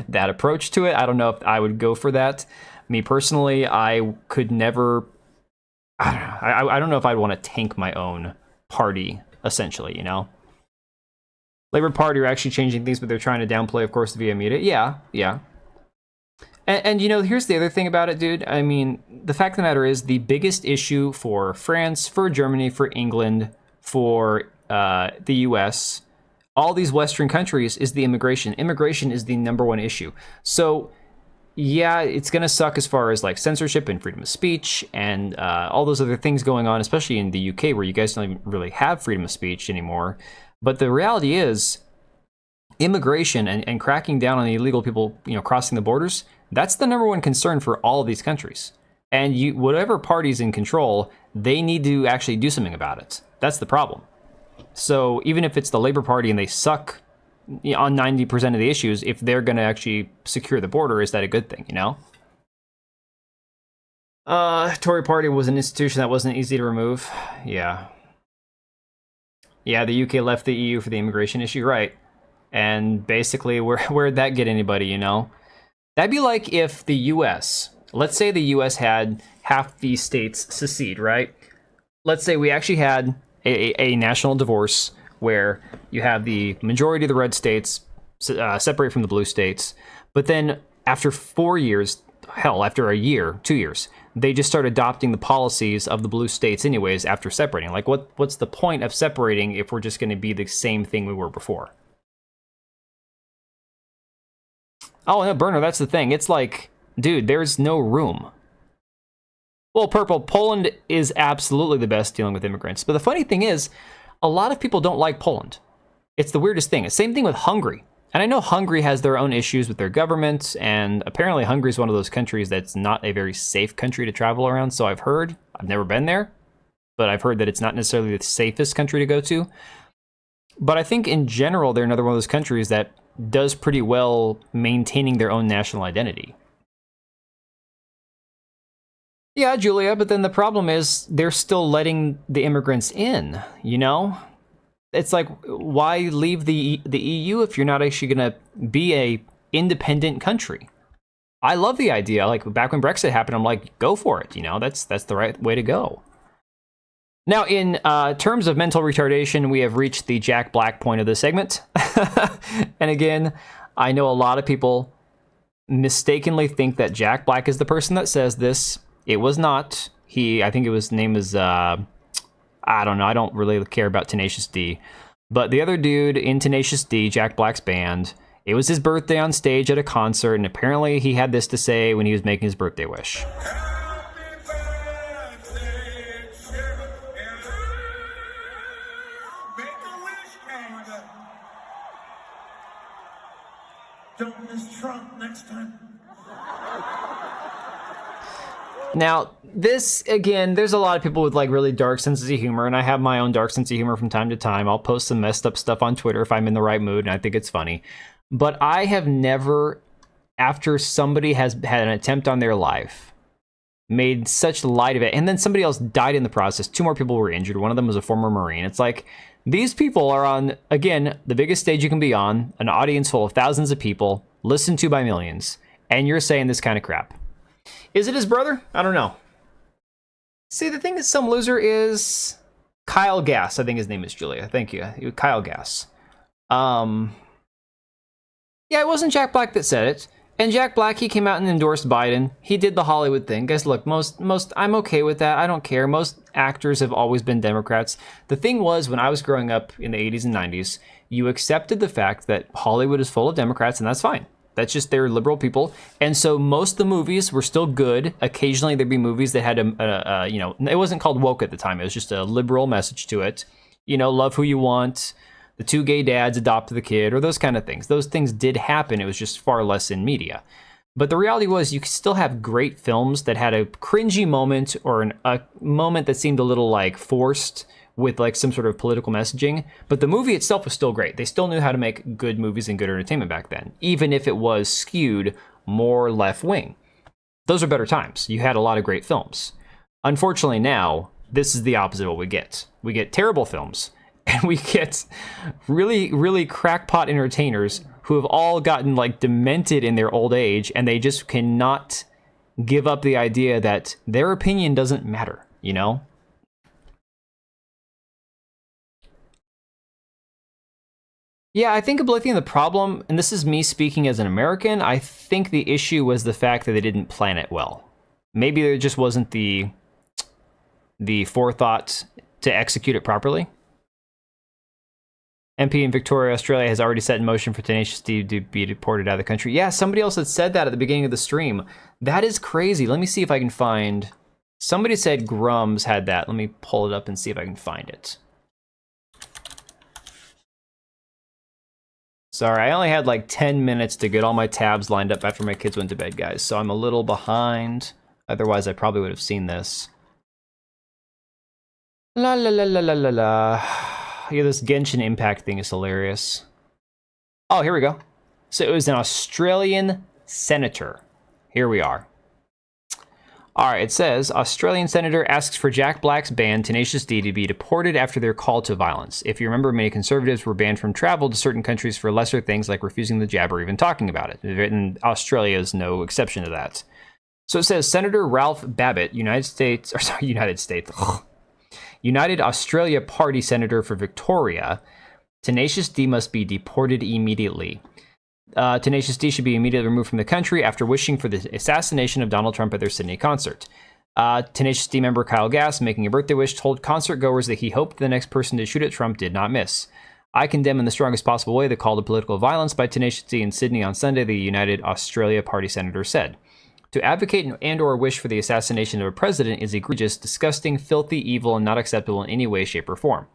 that approach to it. I don't know if I would go for that. Me personally, I could never. I don't know if I'd want to tank my own party. Essentially, Labour Party are actually changing things, but they're trying to downplay, of course, via media. Yeah. And here's the other thing about it, dude. I mean, the fact of the matter is the biggest issue for France, for Germany, for England, for the US, all these Western countries is the immigration. Immigration is the number one issue. So, yeah, it's going to suck as far as like censorship and freedom of speech and all those other things going on, especially in the UK where you guys don't even really have freedom of speech anymore. But the reality is immigration and cracking down on the illegal people, crossing the borders, that's the number one concern for all of these countries. And whatever party's in control, they need to actually do something about it. That's the problem. So even if it's the Labour Party and they suck on 90% of the issues, if they're going to actually secure the border, is that a good thing, Tory Party was an institution that wasn't easy to remove. Yeah, the UK left the EU for the immigration issue, right? And basically, where'd that get anybody, That'd be like if the US, let's say the US had half the states secede, right? Let's say we actually had a national divorce where you have the majority of the red states separate from the blue states. But then after 4 years, hell, after a year, 2 years, they just start adopting the policies of the blue states anyways after separating. Like, what's the point of separating if we're just going to be the same thing we were before? Oh, no, Burner, that's the thing. It's like, dude, there's no room. Well, Purple, Poland is absolutely the best dealing with immigrants. But the funny thing is, a lot of people don't like Poland. It's the weirdest thing. Same thing with Hungary. And I know Hungary has their own issues with their government, and apparently Hungary is one of those countries that's not a very safe country to travel around, so I've heard. I've never been there, but I've heard that it's not necessarily the safest country to go to. But I think in general, they're another one of those countries that does pretty well maintaining their own national identity. Yeah, Julia, but then the problem is they're still letting the immigrants in, It's like, why leave the EU if you're not actually going to be a independent country? I love the idea. Like, back when Brexit happened, I'm like, go for it, That's the right way to go. Now, in terms of mental retardation, we have reached the Jack Black point of the segment. And again, I know a lot of people mistakenly think that Jack Black is the person that says this. It was not. I think his name is, I don't know. I don't really care about Tenacious D. But the other dude in Tenacious D, Jack Black's band, it was his birthday on stage at a concert, and apparently he had this to say when he was making his birthday wish. Don't miss Trump next time. Now, this, again, there's a lot of people with like really dark senses of humor, and I have my own dark sense of humor from time to time. I'll post some messed up stuff on Twitter if I'm in the right mood and I think it's funny. But I have never, after somebody has had an attempt on their life, made such light of it, and then somebody else died in the process. 2 more people were injured. One of them was a former Marine. It's like, these people are on, again, the biggest stage you can be on, an audience full of thousands of people, listened to by millions, and you're saying this kind of crap. Is it his brother? I don't know. See, the thing is, some loser is Kyle Gass. I think his name is Julia. Thank you. Kyle Gass. Yeah, it wasn't Jack Black that said it. And Jack Black, he came out and endorsed Biden. He did the Hollywood thing. Guys, look, most I'm okay with that. I don't care. Most actors have always been Democrats. The thing was, when I was growing up in the 80s and 90s, you accepted the fact that Hollywood is full of Democrats, and that's fine. That's just, they're liberal people. And so most of the movies were still good. Occasionally there'd be movies that had you know, it wasn't called woke at the time. It was just a liberal message to it. You know, love who you want. The two gay dads adopt the kid, or those kind of things. Those things did happen. It was just far less in media. But the reality was, you could still have great films that had a cringy moment, or a moment that seemed a little like forced with like some sort of political messaging. But the movie itself was still great. They still knew how to make good movies and good entertainment back then, even if it was skewed more left wing. Those are better times. You had a lot of great films. Unfortunately now, this is the opposite of what we get. We get terrible films. And we get really, really crackpot entertainers who have all gotten like demented in their old age, and they just cannot give up the idea that their opinion doesn't matter, you know? Yeah, I think Oblivion, the problem, and this is me speaking as an American, I think the issue was the fact that they didn't plan it well. Maybe there just wasn't the forethought to execute it properly. MP in Victoria, Australia has already set in motion for Tenacious D to be deported out of the country. Yeah, somebody else had said that at the beginning of the stream. That is crazy. Let me see if I can find... Somebody said Grums had that. Let me pull it up and see if I can find it. Sorry, I only had like 10 minutes to get all my tabs lined up after my kids went to bed, guys. So I'm a little behind. Otherwise, I probably would have seen this. La la la la la la la. Yeah, this Genshin Impact thing is hilarious. Oh, here we go. So it was an Australian senator. Here we are. All right, it says, Australian senator asks for Jack Black's band Tenacious D to be deported after their call to violence. If you remember, many conservatives were banned from travel to certain countries for lesser things like refusing the jab or even talking about it. And Australia is no exception to that. So it says, Senator Ralph Babbitt, United Australia Party Senator for Victoria, Tenacious D must be deported immediately. Tenacious D should be immediately removed from the country after wishing for the assassination of Donald Trump at their Sydney concert. Tenacious D member Kyle Gass, making a birthday wish, told concert goers that he hoped the next person to shoot at Trump did not miss. I condemn in the strongest possible way the call to political violence by Tenacious D in Sydney on Sunday, the United Australia Party Senator said. To advocate and or wish for the assassination of a president is egregious, disgusting, filthy, evil, and not acceptable in any way, shape, or form.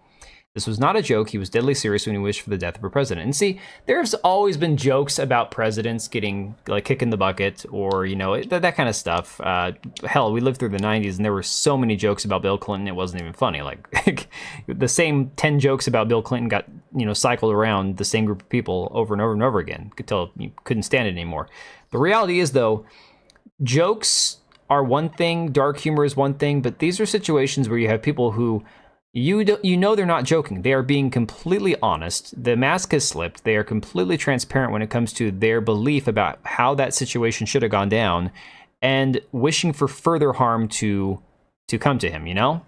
This was not a joke. He was deadly serious when he wished for the death of a president. And see, there's always been jokes about presidents getting, like, kicking the bucket or, you know, that kind of stuff. Hell, we lived through the 90s, and there were so many jokes about Bill Clinton, it wasn't even funny. Like, the same 10 jokes about Bill Clinton got, you know, cycled around the same group of people over and over and over again until you couldn't stand it anymore. The reality is, though, jokes are one thing, dark humor is one thing, but these are situations where you have people who you know they're not joking. They are being completely honest. The mask has slipped. They are completely transparent when it comes to their belief about how that situation should have gone down and wishing for further harm to come to him, you know?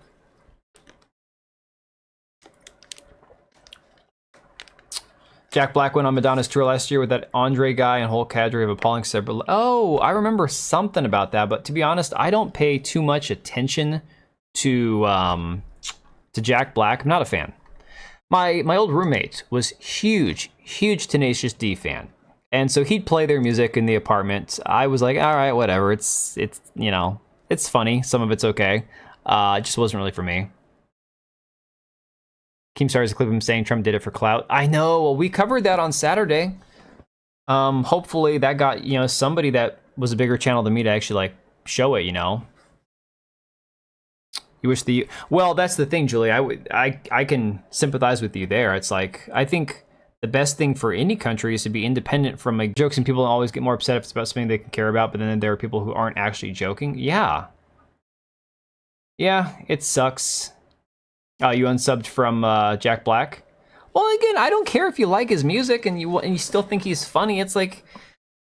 Jack Black went on Madonna's tour last year with that Andre guy and whole cadre of appalling several. Oh, I remember something about that, but to be honest, I don't pay too much attention to Jack Black. I'm not a fan. My old roommate was huge Tenacious D fan, and so he'd play their music in the apartment. I was like, all right, whatever. It's you know, it's funny. Some of it's okay. It just wasn't really for me. Keemstar has a clip of him saying Trump did it for clout. I know. Well, we covered that on Saturday. Hopefully that got, you know, somebody that was a bigger channel than me to actually like show it, you know. You wish well, that's the thing, Julie. I can sympathize with you there. It's like, I think the best thing for any country is to be independent from like jokes, and people always get more upset if it's about something they can care about, but then there are people who aren't actually joking. Yeah, it sucks. You unsubbed from Jack Black. Well, again, I don't care if you like his music and you still think he's funny. It's like,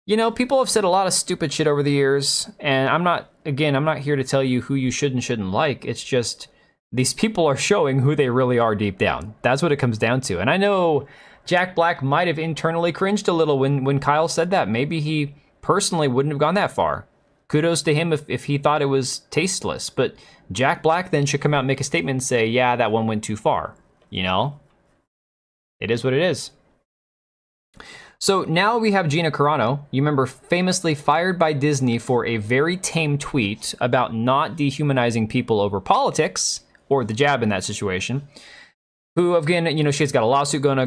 you know, people have said a lot of stupid shit over the years, and I'm not again, I'm not here to tell you who you should and shouldn't like. It's just these people are showing who they really are deep down. That's what it comes down to. And I know Jack Black might have internally cringed a little when Kyle said that. Maybe he personally wouldn't have gone that far. Kudos to him if he thought it was tasteless. But Jack Black then should come out and make a statement and say, yeah, that one went too far. You know? It is what it is. So now we have Gina Carano, you remember, famously fired by Disney for a very tame tweet about not dehumanizing people over politics, or the jab in that situation. Who, again, you know, she's got a lawsuit going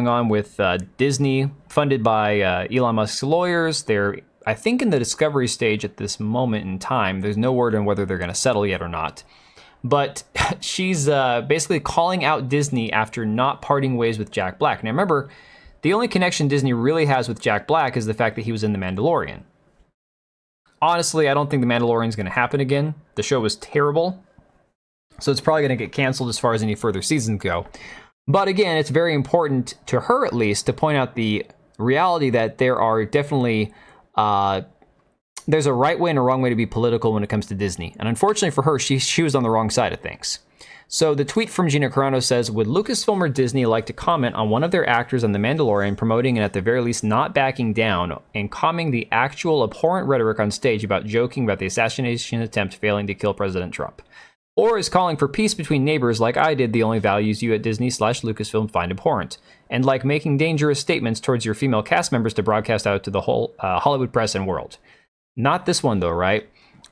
on with Disney, funded by Elon Musk's lawyers. They're, I think, in the discovery stage at this moment in time. There's no word on whether they're going to settle yet or not. But she's basically calling out Disney after not parting ways with Jack Black. Now, remember, the only connection Disney really has with Jack Black is the fact that he was in The Mandalorian. Honestly, I don't think The Mandalorian is going to happen again. The show was terrible, so it's probably going to get canceled as far as any further seasons go. But again, it's very important to her, at least, to point out the reality that there are definitely there's a right way and a wrong way to be political when it comes to Disney. And unfortunately for her, she was on the wrong side of things. So the tweet from Gina Carano says, would Lucasfilm or Disney like to comment on one of their actors on The Mandalorian promoting and at the very least not backing down and calming the actual abhorrent rhetoric on stage about joking about the assassination attempt failing to kill President Trump? Or is calling for peace between neighbors like I did the only values you at Disney/Lucasfilm find abhorrent? And like making dangerous statements towards your female cast members to broadcast out to the whole Hollywood press and world? Not this one though, right?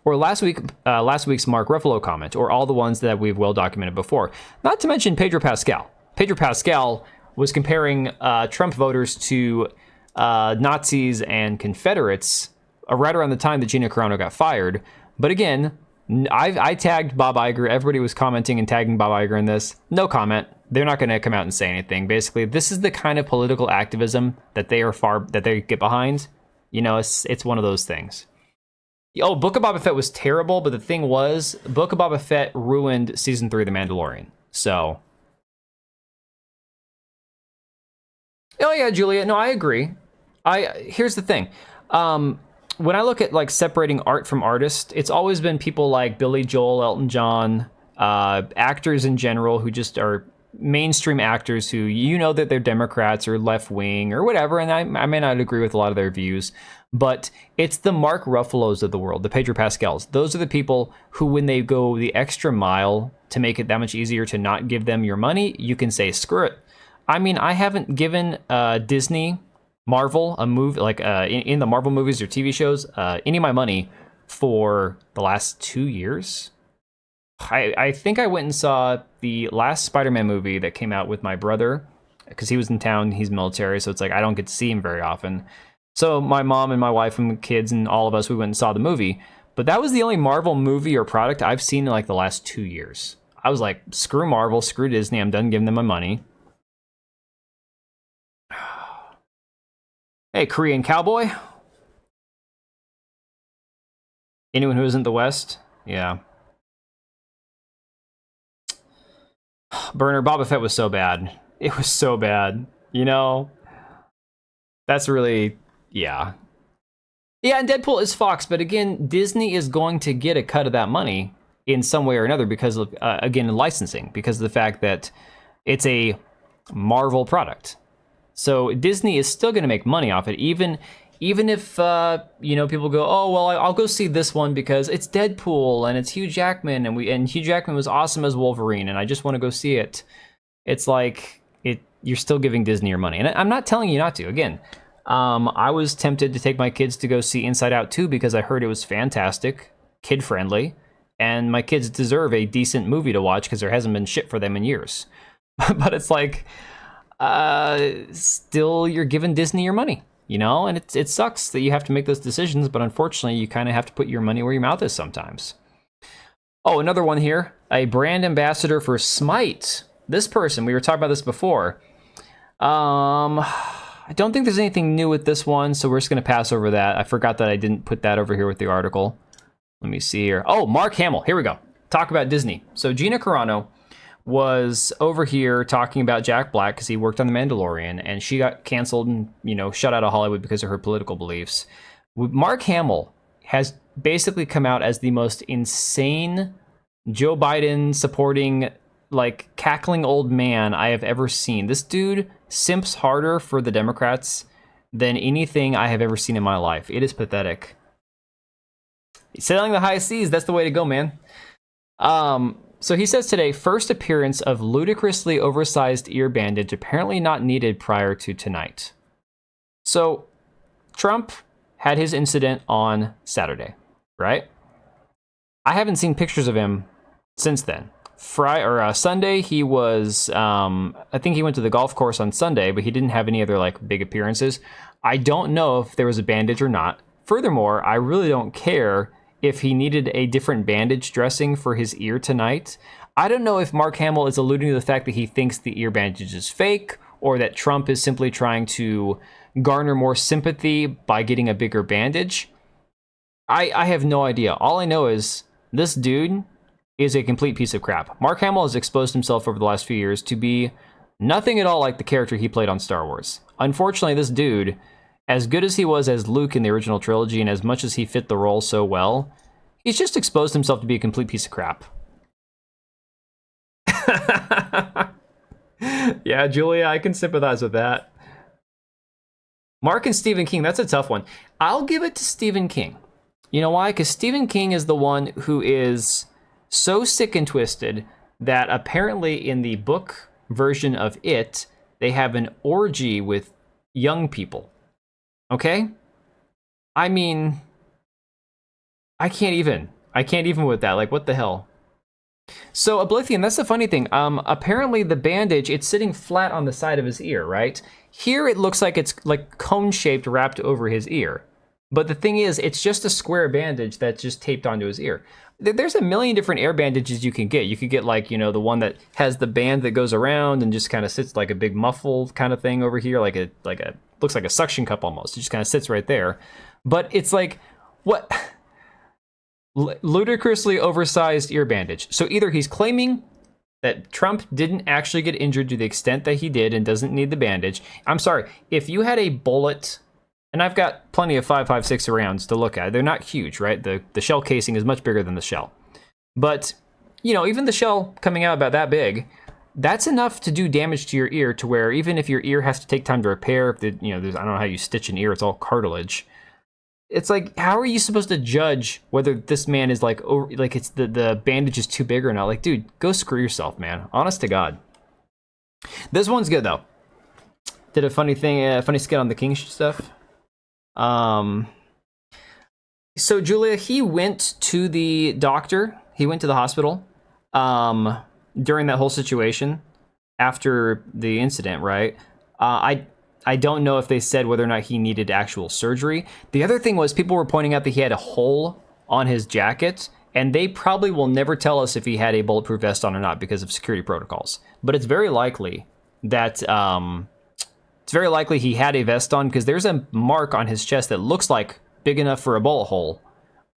Or last week's Mark Ruffalo comment, or all the ones that we've well documented before. Not to mention Pedro Pascal. Pedro Pascal was comparing Trump voters to Nazis and Confederates right around the time that Gina Carano got fired. But again, I tagged Bob Iger. Everybody was commenting and tagging Bob Iger in this. No comment. They're not going to come out and say anything. Basically, this is the kind of political activism that they get behind. You know, it's one of those things. Oh, Book of Boba Fett was terrible, but the thing was, Book of Boba Fett ruined Season 3 of The Mandalorian. So. Oh yeah, Julia. No, I agree. Here's the thing. When I look at like separating art from artist, it's always been people like Billy Joel, Elton John, actors in general who just are mainstream actors who, you know, that they're Democrats or left wing or whatever, and I may not agree with a lot of their views, but it's the Mark Ruffalos of the world, the Pedro Pascals. Those are the people who, when they go the extra mile to make it that much easier to not give them your money, you can say screw it. I mean, I haven't given Disney, Marvel, a movie like in the Marvel movies or TV shows any of my money for the last 2 years. I think I went and saw the last Spider-Man movie that came out with my brother because he was in town. He's military, so it's like I don't get to see him very often. So my mom and my wife and the kids and all of us, we went and saw the movie. But that was the only Marvel movie or product I've seen in like the last 2 years. I was like, screw Marvel, screw Disney. I'm done giving them my money. Hey, Korean Cowboy. Anyone who isn't the West? Yeah. Burner, Boba Fett was so bad. It was so bad. You know? That's really... Yeah. Yeah, and Deadpool is Fox, but again, Disney is going to get a cut of that money in some way or another because of, again, licensing, because of the fact that it's a Marvel product. So Disney is still going to make money off it, even if, you know, people go, oh, well, I'll go see this one because it's Deadpool and it's Hugh Jackman and Hugh Jackman was awesome as Wolverine and I just want to go see it. It's like, you're still giving Disney your money. And I'm not telling you not to. Again, I was tempted to take my kids to go see Inside Out 2 because I heard it was fantastic, kid-friendly, and my kids deserve a decent movie to watch because there hasn't been shit for them in years. But it's like, still you're giving Disney your money, you know? And it sucks that you have to make those decisions, but unfortunately you kind of have to put your money where your mouth is sometimes. Oh, another one here. A brand ambassador for Smite. This person, we were talking about this before. I don't think there's anything new with this one, so we're just going to pass over that. I forgot that I didn't put that over here with the article. Let me see here. Oh, Mark Hamill. Here we go. Talk about Disney. So Gina Carano was over here talking about Jack Black because he worked on The Mandalorian, and she got canceled and, you know, shut out of Hollywood because of her political beliefs. Mark Hamill has basically come out as the most insane Joe Biden supporting, like, cackling old man I have ever seen. This dude simps harder for the Democrats than anything I have ever seen in my life. It is pathetic. Sailing the high seas, that's the way to go, man. So he says today, first appearance of ludicrously oversized ear bandage apparently not needed prior to tonight. So Trump had his incident on Saturday, right? I haven't seen pictures of him since then. Sunday, he was, I think he went to the golf course on Sunday, but he didn't have any other like big appearances. I don't know if there was a bandage or not. Furthermore, I really don't care if he needed a different bandage dressing for his ear tonight. I don't know if Mark Hamill is alluding to the fact that he thinks the ear bandage is fake, or that Trump is simply trying to garner more sympathy by getting a bigger bandage. I have no idea. All I know is this dude is a complete piece of crap. Mark Hamill has exposed himself over the last few years to be nothing at all like the character he played on Star Wars. Unfortunately, this dude, as good as he was as Luke in the original trilogy and as much as he fit the role so well, he's just exposed himself to be a complete piece of crap. Yeah, Julia, I can sympathize with that. Mark and Stephen King, that's a tough one. I'll give it to Stephen King. You know why? Because Stephen King is the one who is so sick and twisted that apparently in the book version of It, they have an orgy with young people. Okay? I mean, I can't even with that. Like, what the hell? So, Oblivion, that's the funny thing. Apparently the bandage, it's sitting flat on the side of his ear, right? Here it looks like it's like cone-shaped wrapped over his ear. But the thing is, it's just a square bandage that's just taped onto his ear. There's a million different ear bandages you can get. You could get, like, you know, the one that has the band that goes around and just kind of sits like a big muffle kind of thing over here, like a looks like a suction cup almost. It just kind of sits right there. But it's like, what? Ludicrously oversized ear bandage. So either he's claiming that Trump didn't actually get injured to the extent that he did and doesn't need the bandage. I'm sorry, if you had a bullet, and I've got plenty of 5.56 rounds to look at. They're not huge, right? The shell casing is much bigger than the shell. But, you know, even the shell coming out about that big, that's enough to do damage to your ear to where even if your ear has to take time to repair, if the, you know, I don't know how you stitch an ear, it's all cartilage. It's like, how are you supposed to judge whether this man is like, like it's the bandage is too big or not? Like, dude, go screw yourself, man. Honest to God. This one's good though. Did a funny thing, funny skit on the King stuff. So Julia, he went to the doctor. He went to the hospital during that whole situation after the incident, right? I don't know if they said whether or not he needed actual surgery. The other thing was people were pointing out that he had a hole on his jacket, and they probably will never tell us if he had a bulletproof vest on or not because of security protocols. But it's very likely that he had a vest on because there's a mark on his chest that looks like big enough for a bullet hole.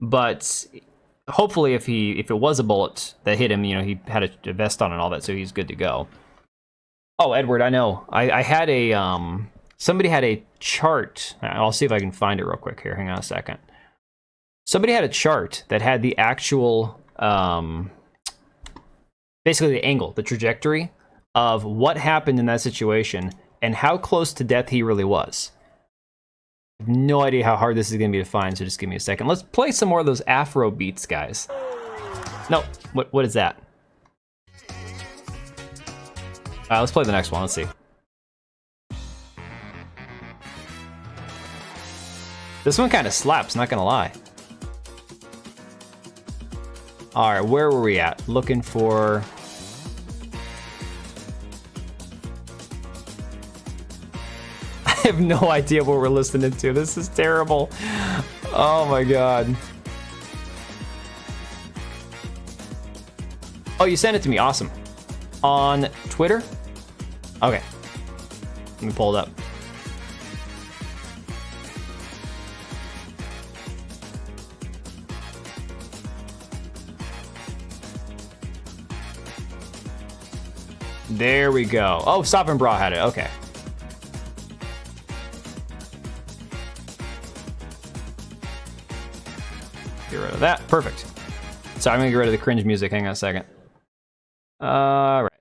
But hopefully if it was a bullet that hit him, you know, he had a vest on and all that, so he's good to go. Oh, Edward, I know. I had a somebody had a chart. I'll see if I can find it real quick here. Hang on a second. Somebody had a chart that had the actual basically the angle, the trajectory of what happened in that situation and how close to death he really was. I have no idea how hard this is going to be to find, so just give me a second. Let's play some more of those Afro beats, guys. No, what is that? Let's play the next one. Let's see. This one kind of slaps, not gonna lie. All right, where were we at? Looking for... I have no idea what we're listening to. This is terrible. Oh my God. Oh, you sent it to me. Awesome. On Twitter? Okay. Let me pull it up. There we go. Oh, Sovereign Bra had it. Okay. of that. Perfect. So I'm gonna get rid of the cringe music. Hang on a second. All right,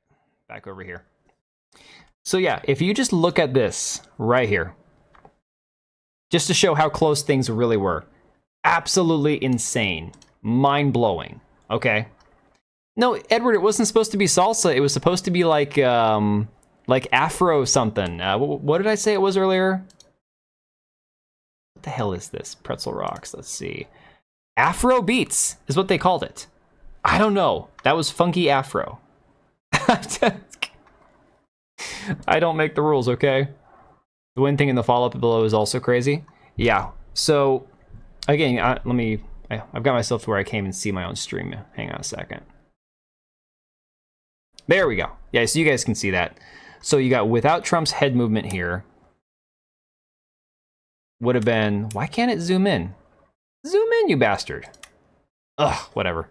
back over here. So yeah, if you just look at this right here, just to show how close things really were, absolutely insane, mind-blowing. Okay. No, Edward, it wasn't supposed to be salsa. It was supposed to be like Afro something. What did I say it was earlier? What the hell is this? Pretzel rocks. Let's see. Afro beats is what they called it. I don't know. That was funky Afro. I don't make the rules, okay? The one thing in the follow-up below is also crazy. Yeah. So, again, I've got myself to where I can't even see my own stream. Hang on a second. There we go. Yeah, so you guys can see that. So you got without Trump's head movement here. Would have been... Why can't it zoom in? Zoom in, you bastard. Ugh, whatever.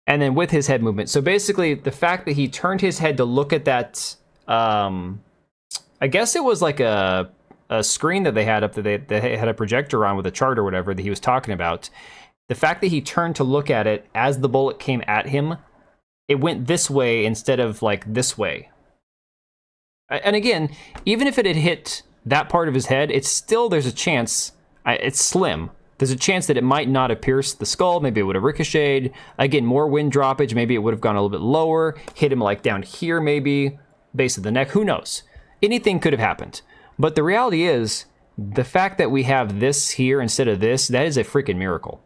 And then with his head movement. So basically, the fact that he turned his head to look at that... I guess it was like a screen that they had up that they had a projector on with a chart or whatever that he was talking about. The fact that he turned to look at it as the bullet came at him, it went this way instead of like this way. And again, even if it had hit that part of his head, it's still, there's a chance, it's slim. There's a chance that it might not have pierced the skull. Maybe it would have ricocheted. Again, more wind droppage. Maybe it would have gone a little bit lower, hit him like down here maybe, base of the neck. Who knows? Anything could have happened. But the reality is, the fact that we have this here instead of this, that is a freaking miracle.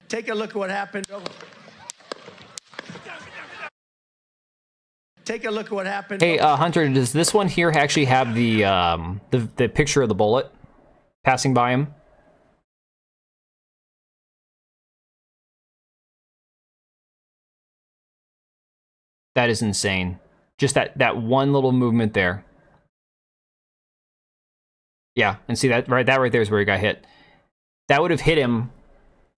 Take a look at what happened. Take a look at what happened. Hey, Hunter, does this one here actually have the picture of the bullet passing by him? That is insane. Just that one little movement there. Yeah, and see that right there is where he got hit. That would have hit him.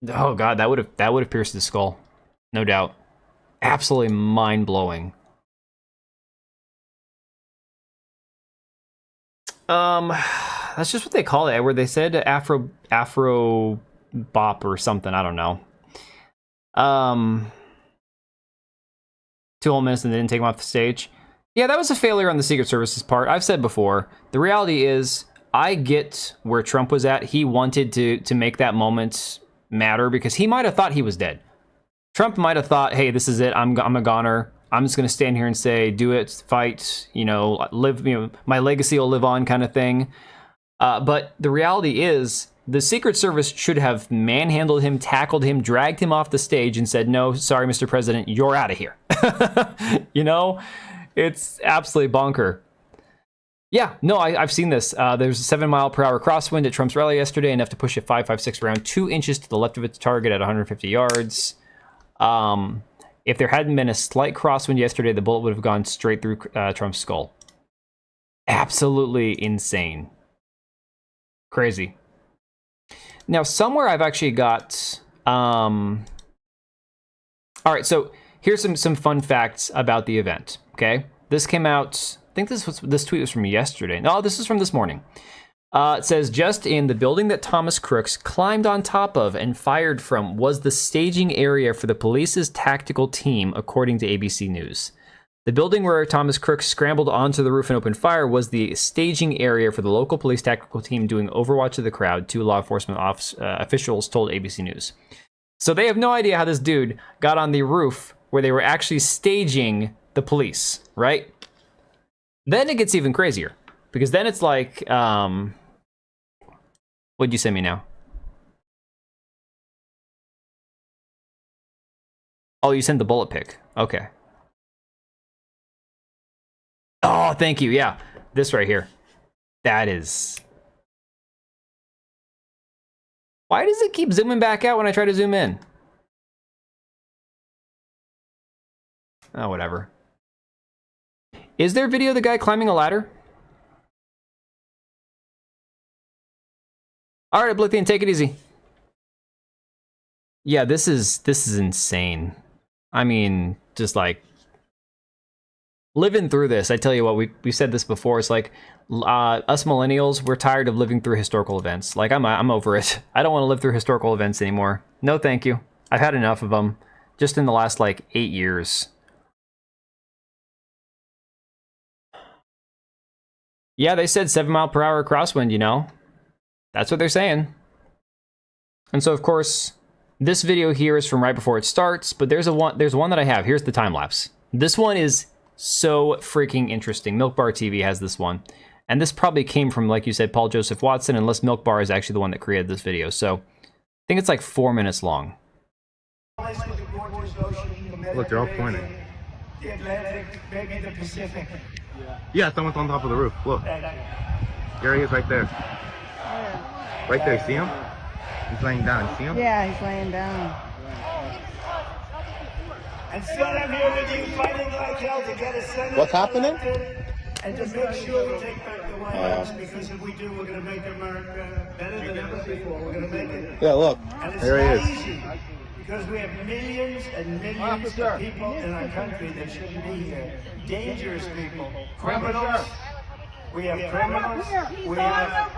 Oh god, that would have pierced his skull. No doubt. Absolutely mind-blowing. That's just what they call it, where they said Afro bop or something, I don't know. 2 whole minutes and they didn't take him off the stage. Yeah, that was a failure on the Secret Service's part. I've said before, the reality is, I get where Trump was at. He wanted to make that moment matter because he might have thought he was dead. Trump might have thought, hey, this is it. I'm a goner. I'm just going to stand here and say, do it, fight, live, my legacy will live on kind of thing. But the reality is, the Secret Service should have manhandled him, tackled him, dragged him off the stage and said, no, sorry, Mr. President, you're out of here. It's absolutely bonker. Yeah, no, I've seen this. There's a 7-mile-per-hour crosswind at Trump's rally yesterday, enough to push a 5.56 around 2 inches to the left of its target at 150 yards. If there hadn't been a slight crosswind yesterday, the bullet would have gone straight through Trump's skull. Absolutely insane. Crazy. Now, somewhere I've actually got... All right, so here's some fun facts about the event, okay? This came out... I think this tweet was from yesterday. No, this is from this morning. It says, just in, the building that Thomas Crooks climbed on top of and fired from was the staging area for the police's tactical team, according to ABC News. The building where Thomas Crooks scrambled onto the roof and opened fire was the staging area for the local police tactical team doing overwatch of the crowd, 2 law enforcement officials told ABC News. So they have no idea how this dude got on the roof where they were actually staging the police, right? Then it gets even crazier, because then it's like, what'd you send me now? Oh, you sent the bullet pic. Okay. Oh, thank you. Yeah, this right here. That is... Why does it keep zooming back out when I try to zoom in? Oh, whatever. Is there a video of the guy climbing a ladder? All right, Oblivion, take it easy. Yeah, this is insane. I mean, just like living through this, I tell you what, we said this before. It's like us millennials, we're tired of living through historical events. Like I'm over it. I don't want to live through historical events anymore. No, thank you. I've had enough of them. Just in the last like 8 years. Yeah, they said 7 mile per hour crosswind. You know, that's what they're saying. And so of course, this video here is from right before it starts. But there's one that I have. Here's the time lapse. This one is so freaking interesting. Milk Bar TV has this one. And this probably came from, like you said, Paul Joseph Watson, unless Milk Bar is actually the one that created this video. So I think it's like 4 minutes long. Look, they're all pointing. The Atlantic, maybe the Pacific. Yeah, someone's on top of the roof. Look. There he is right there. Right there, see him? He's laying down. See him? Yeah, he's laying down. And still I'm here with you fighting like hell to get a senator. What's happening? And to make sure we take back the White House, because if we do, we're going to make America better than ever before. We're going to make it. Yeah, look. And it's There he not is. easy, because we have millions and millions of people in our country that shouldn't be here. Dangerous people, criminals. We have criminals. We have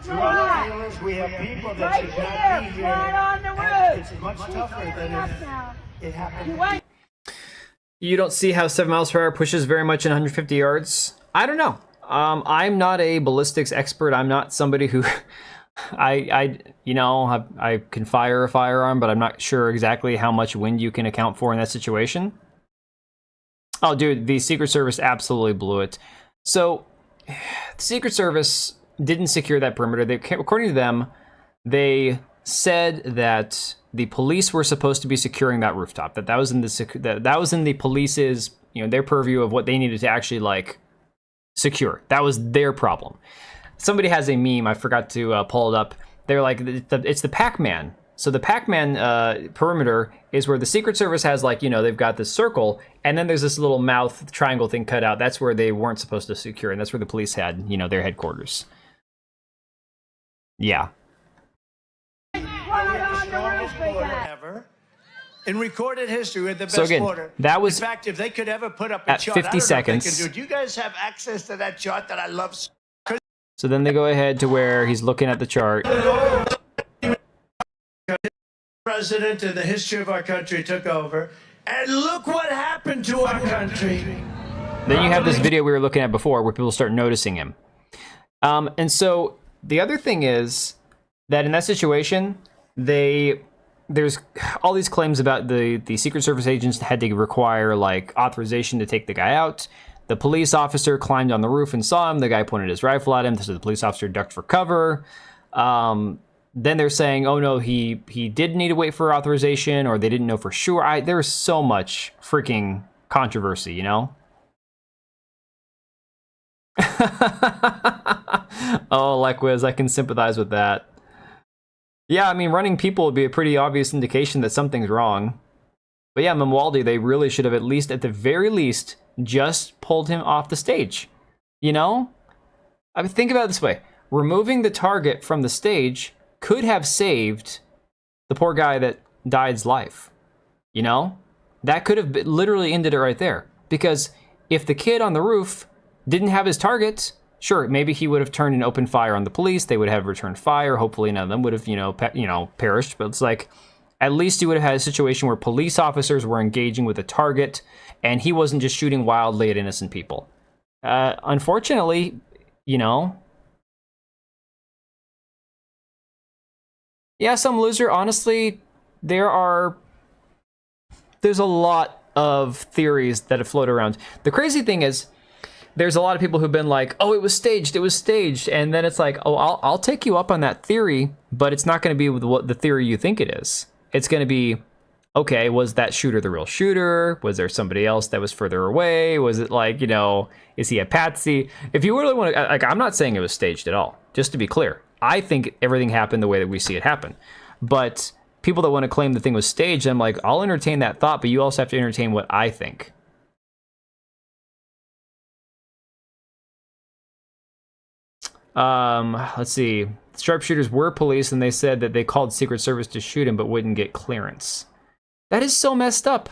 drug dealers. We have people that should not be here. And it's much tougher than if it happened. You don't see how 7 miles per hour pushes very much in 150 yards? I don't know. I'm not a ballistics expert. I'm not somebody who... I can fire a firearm, but I'm not sure exactly how much wind you can account for in that situation. Oh, dude, the Secret Service absolutely blew it. So, the Secret Service didn't secure that perimeter. According to them, they said that the police were supposed to be securing that rooftop. That was in the police's, their purview of what they needed to actually like secure. That was their problem. Somebody has a meme, I forgot to pull it up. They're like, it's the Pac-Man. So the Pac-Man perimeter is where the Secret Service has like, they've got this circle, and then there's this little mouth triangle thing cut out. That's where they weren't supposed to secure, and that's where the police had, their headquarters. Yeah. Ever. In recorded history, we're the best So again, border. that was in fact, if they could ever put up a at chart, 50 I don't know if seconds. they can do it. Do you guys have access to that chart that I love? So then they go ahead to where he's looking at the chart. President in the history of our country took over, and look what happened to our country. Then you have this video we were looking at before where people start noticing him. And so the other thing is that in that situation, there's all these claims about the Secret Service agents had to require like authorization to take the guy out. The police officer climbed on the roof and saw him. The guy pointed his rifle at him, so the police officer ducked for cover. Then they're saying, oh no, he did need to wait for authorization, or they didn't know for sure. There's so much freaking controversy, Oh, Lequiz, I can sympathize with that. Yeah, I mean, running people would be a pretty obvious indication that something's wrong. But yeah, Mimwaldi, they really should have at the very least, just pulled him off the stage. I mean, think about it this way. Removing the target from the stage could have saved the poor guy that died's life. That could have literally ended it right there. Because if the kid on the roof didn't have his target, sure, maybe he would have turned and opened fire on the police. They would have returned fire. Hopefully none of them would have, perished. But it's like, at least you would have had a situation where police officers were engaging with a target and he wasn't just shooting wildly at innocent people. Unfortunately, yeah, some loser, honestly, there's a lot of theories that have floated around. The crazy thing is, there's a lot of people who've been like, oh, it was staged. And then it's like, oh, I'll take you up on that theory, but it's not going to be what the theory you think it is. It's going to be, okay, was that shooter the real shooter? Was there somebody else that was further away? Was it like, is he a patsy? If you really want to, like, I'm not saying it was staged at all, just to be clear. I think everything happened the way that we see it happen. But people that want to claim the thing was staged, I'm like, I'll entertain that thought, but you also have to entertain what I think. Let's see. Sharpshooters were police, and they said that they called Secret Service to shoot him, but wouldn't get clearance. That is so messed up.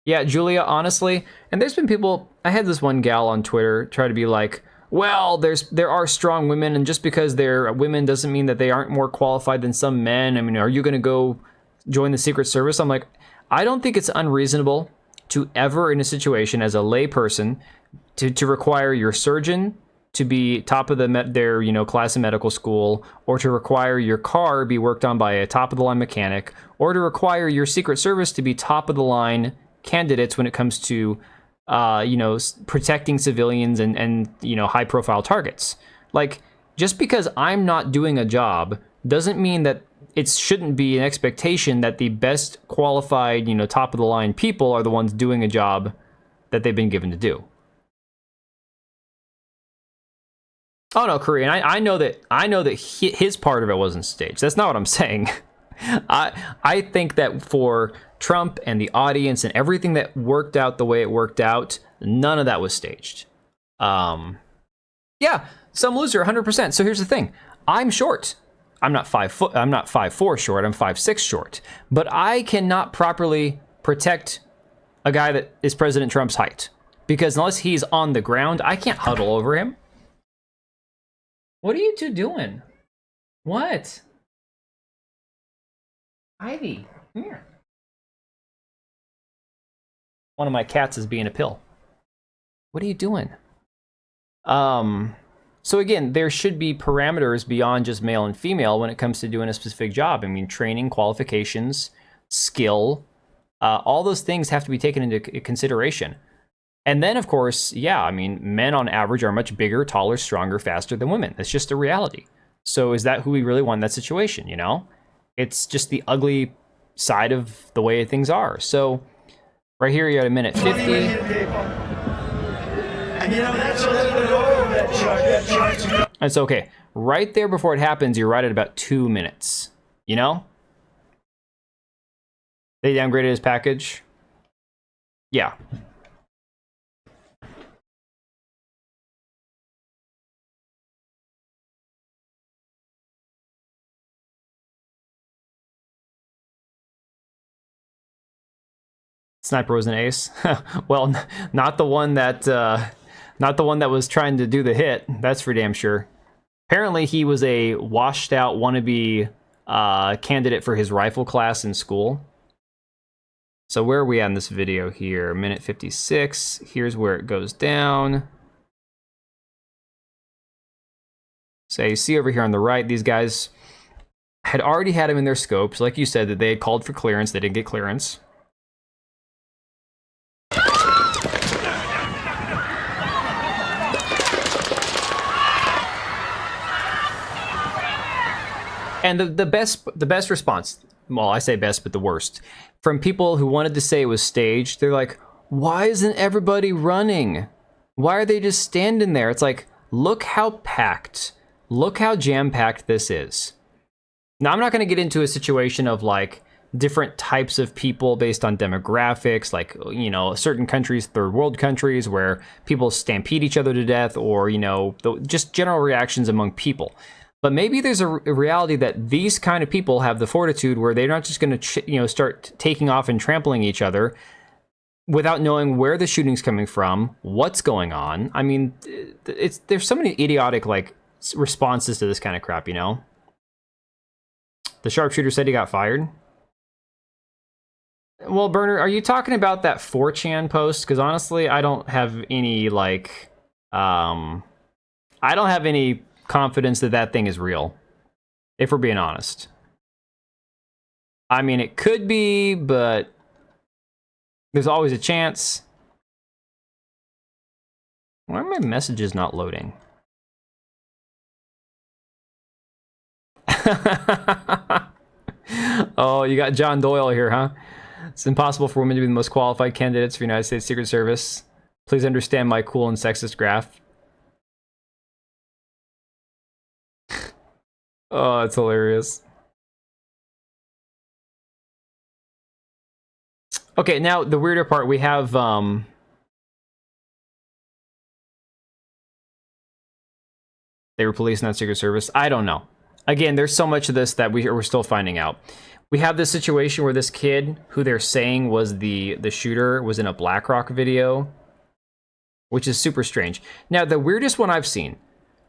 Yeah, Julia, honestly, and there's been people, I had this one gal on Twitter try to be like, well, there are strong women, and just because they're women doesn't mean that they aren't more qualified than some men. I mean, are you going to go join the Secret Service? I'm like, I don't think it's unreasonable to ever in a situation as a lay person to require your surgeon to be top of their class in medical school, or to require your car be worked on by a top of the line mechanic, or to require your Secret Service to be top of the line candidates when it comes to protecting civilians and high profile targets. Like, just because I'm not doing a job doesn't mean that it shouldn't be an expectation that the best qualified, top of the line people are the ones doing a job that they've been given to do. Oh no, Korean. I know that his part of it wasn't staged. That's not what I'm saying. I think that for Trump and the audience and everything that worked out the way it worked out, none of that was staged. Yeah, some loser, 100%. So here's the thing: I'm short. I'm not 5 foot. I'm not 5'4" short. I'm 5'6" short. But I cannot properly protect a guy that is President Trump's height, because unless he's on the ground, I can't huddle over him. What are you two doing? What? Ivy, come here. One of my cats is being a pill. What are you doing? So again, there should be parameters beyond just male and female when it comes to doing a specific job. I mean, training, qualifications, skill, all those things have to be taken into consideration. And then, of course, yeah, I mean, men on average are much bigger, taller, stronger, faster than women. That's just a reality. So is that who we really want in that situation, It's just the ugly side of the way things are. So right here, you're at a minute 50. And that's a little bit over that. It's okay. Right there before it happens, you're right at about 2 minutes. They downgraded his package. Yeah. Sniper was an ace. Well, not the one that was trying to do the hit. That's for damn sure. Apparently, he was a washed-out wannabe candidate for his rifle class in school. So where are we at in this video here? Minute 56. Here's where it goes down. So you see over here on the right, these guys had already had him in their scopes. Like you said, that they had called for clearance. They didn't get clearance. And the best response, well, I say best, but the worst, from people who wanted to say it was staged, they're like, why isn't everybody running? Why are they just standing there? It's like, look how packed, look how jam-packed this is. Now, I'm not going to get into a situation of like different types of people based on demographics, like, certain countries, third world countries, where people stampede each other to death, or, just general reactions among people. But maybe there's a reality that these kind of people have the fortitude where they're not just going to, start taking off and trampling each other without knowing where the shooting's coming from, what's going on. I mean, there's so many idiotic responses to this kind of crap, The sharpshooter said he got fired. Well, Burner, are you talking about that 4chan post? Because honestly, I don't have any I don't have any confidence that thing is real, if we're being honest. I mean, it could be, but there's always a chance. Why are my messages not loading? Oh, you got John Doyle here, huh? It's impossible for women to be the most qualified candidates for United States Secret Service. Please understand my cool and sexist graph. Oh, that's hilarious. Okay, now the weirder part, we have they were police, not Secret Service. I don't know. Again, there's so much of this that we're still finding out. We have this situation where this kid, who they're saying was the shooter, was in a BlackRock video, which is super strange. Now, the weirdest one I've seen,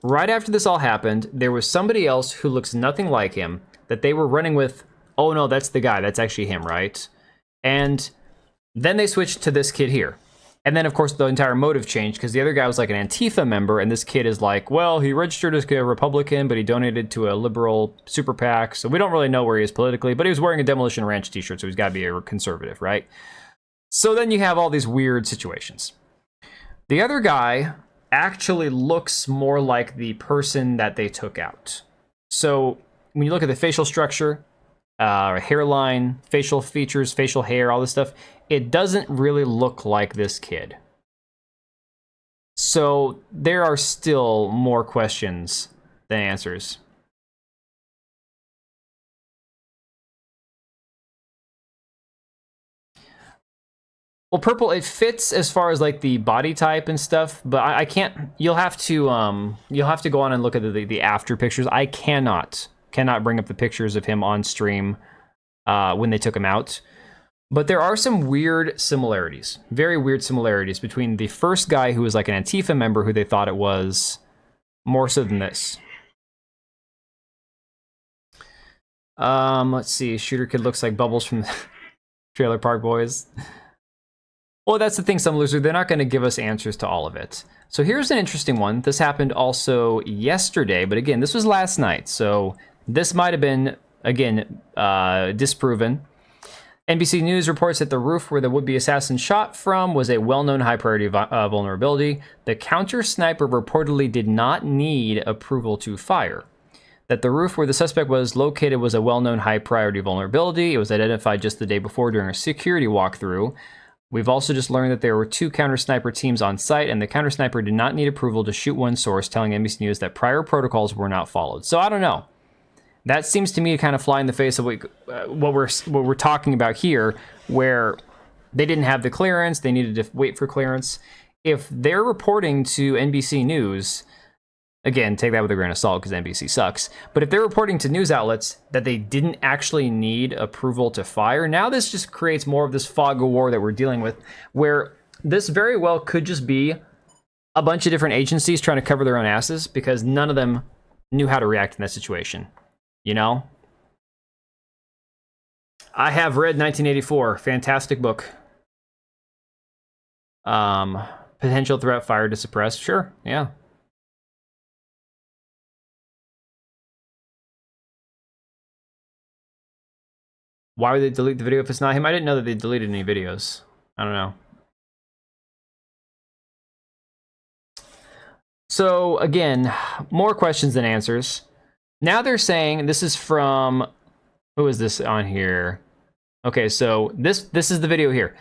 right after this all happened, there was somebody else who looks nothing like him that they were running with. Oh no, that's the guy. That's actually him, right? And then they switched to this kid here. And then, of course, the entire motive changed because the other guy was like an Antifa member, and this kid is like, well, he registered as a Republican, but he donated to a liberal super PAC, so we don't really know where he is politically, but he was wearing a Demolition Ranch t-shirt, so he's got to be a conservative, right? So then you have all these weird situations. The other guy actually looks more like the person that they took out. So when you look at the facial structure, hairline, facial features, facial hair, all this stuff, it doesn't really look like this kid. So there are still more questions than answers. Well, purple, it fits as far as like the body type and stuff, but I can't. You'll have to go on and look at the after pictures. I cannot bring up the pictures of him on stream when they took him out. But there are some weird similarities, very weird similarities between the first guy who was like an Antifa member who they thought it was, more so than this. Let's see, Shooter Kid looks like Bubbles from the Trailer Park Boys. Well, that's the thing, some losers, they're not going to give us answers to all of it. So here's an interesting one. This happened also yesterday, but again, this was last night. So this might have been, again, disproven. NBC News reports that the roof where the would-be assassin shot from was a well-known high-priority vulnerability. The counter-sniper reportedly did not need approval to fire. That the roof where the suspect was located was a well-known high-priority vulnerability. It was identified just the day before during a security walkthrough. We've also just learned that there were 2 counter-sniper teams on site, and the counter-sniper did not need approval to shoot one source, telling NBC News that prior protocols were not followed. So I don't know. That seems to me to kind of fly in the face of what we're talking about here, where they didn't have the clearance, they needed to wait for clearance. If they're reporting to NBC News, again, take that with a grain of salt because NBC sucks, but if they're reporting to news outlets that they didn't actually need approval to fire, now this just creates more of this fog of war that we're dealing with, where this very well could just be a bunch of different agencies trying to cover their own asses because none of them knew how to react in that situation. You know? I have read 1984. Fantastic book. Potential threat, fire to suppress. Sure, yeah. Why would they delete the video if it's not him? I didn't know that they deleted any videos. I don't know. So, again, more questions than answers. Now they're saying, this is from, who is this on here? Okay, so this is the video here.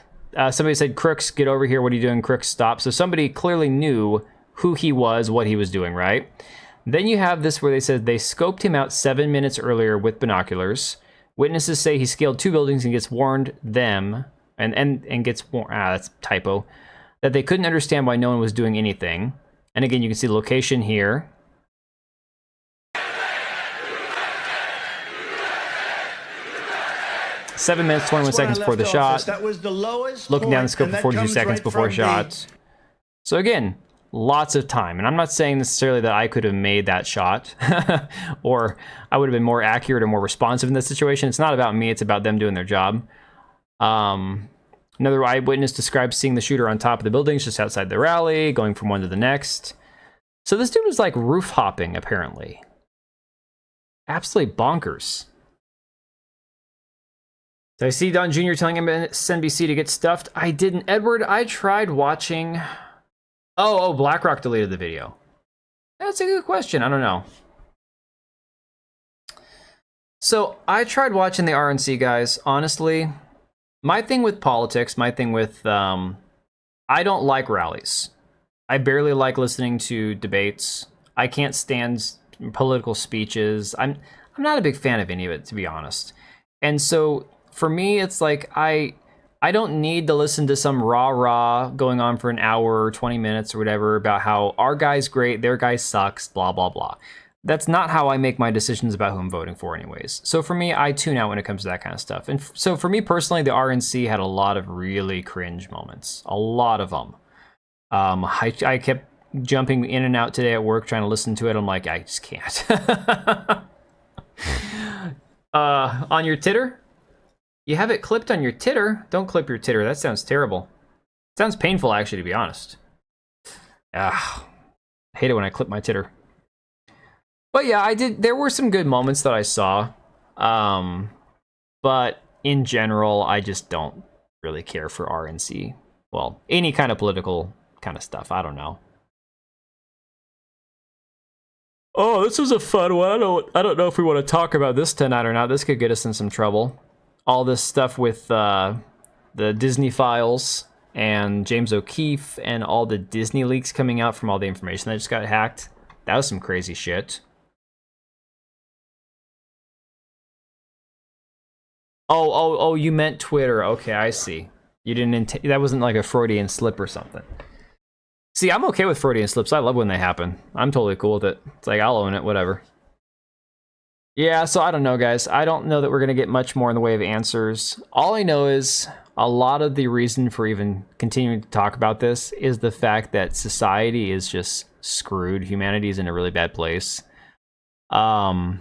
Somebody said, Crooks, get over here. What are you doing? Crooks, stop. So somebody clearly knew who he was, what he was doing, right? Then you have this where they said they scoped him out 7 minutes earlier with binoculars. Witnesses say he scaled 2 buildings and gets warned them, and gets warned, that's a typo, that they couldn't understand why no one was doing anything. And again, you can see the location here. 7 minutes, 21 seconds before the shot. That was the lowest. Looking down the scope for 42 seconds before shot. So again, lots of time. And I'm not saying necessarily that I could have made that shot or I would have been more accurate or more responsive in this situation. It's not about me. It's about them doing their job. Another eyewitness describes seeing the shooter on top of the buildings just outside the rally, going from one to the next. So this dude was like roof hopping, apparently. Absolutely bonkers. So I see Don Jr. telling MSNBC to get stuffed. I didn't. Edward, I tried watching... Oh, BlackRock deleted the video. That's a good question. I don't know. So I tried watching the RNC guys. Honestly, my thing with politics, my thing with... I don't like rallies. I barely like listening to debates. I can't stand political speeches. I'm not a big fan of any of it, to be honest. And so... For me, it's like I don't need to listen to some rah-rah going on for an hour or 20 minutes or whatever about how our guy's great, their guy sucks, blah, blah, blah. that's not how I make my decisions about who I'm voting for anyways. So for me, I tune out when it comes to that kind of stuff. And so for me personally, the RNC had a lot of really cringe moments. A lot of them. I kept jumping in and out today at work trying to listen to it. I'm like, I just can't. On your titter? You have it clipped on your titter? Don't clip your titter. That sounds terrible. It sounds painful, actually, to be honest. I hate it when I clip my titter. But yeah, I did. There were some good moments that I saw. But in general, I just don't really care for RNC. Well, any kind of political kind of stuff. I don't know. Oh, this was a fun one. I don't know if we want to talk about this tonight or not. This could get us in some trouble. All this stuff with the Disney files and James O'Keefe and all the Disney leaks coming out from all the information that just got hacked. That was some crazy shit. Oh, you meant Twitter. Okay, I see. You didn't that wasn't like a Freudian slip or something. See, I'm okay with Freudian slips. I love when they happen. I'm totally cool with it. It's like, I'll own it, whatever. Yeah, so I don't know, guys. I don't know that we're going to get much more in the way of answers. All I know is a lot of the reason for even continuing to talk about this is the fact that society is just screwed. Humanity is in a really bad place. Oh,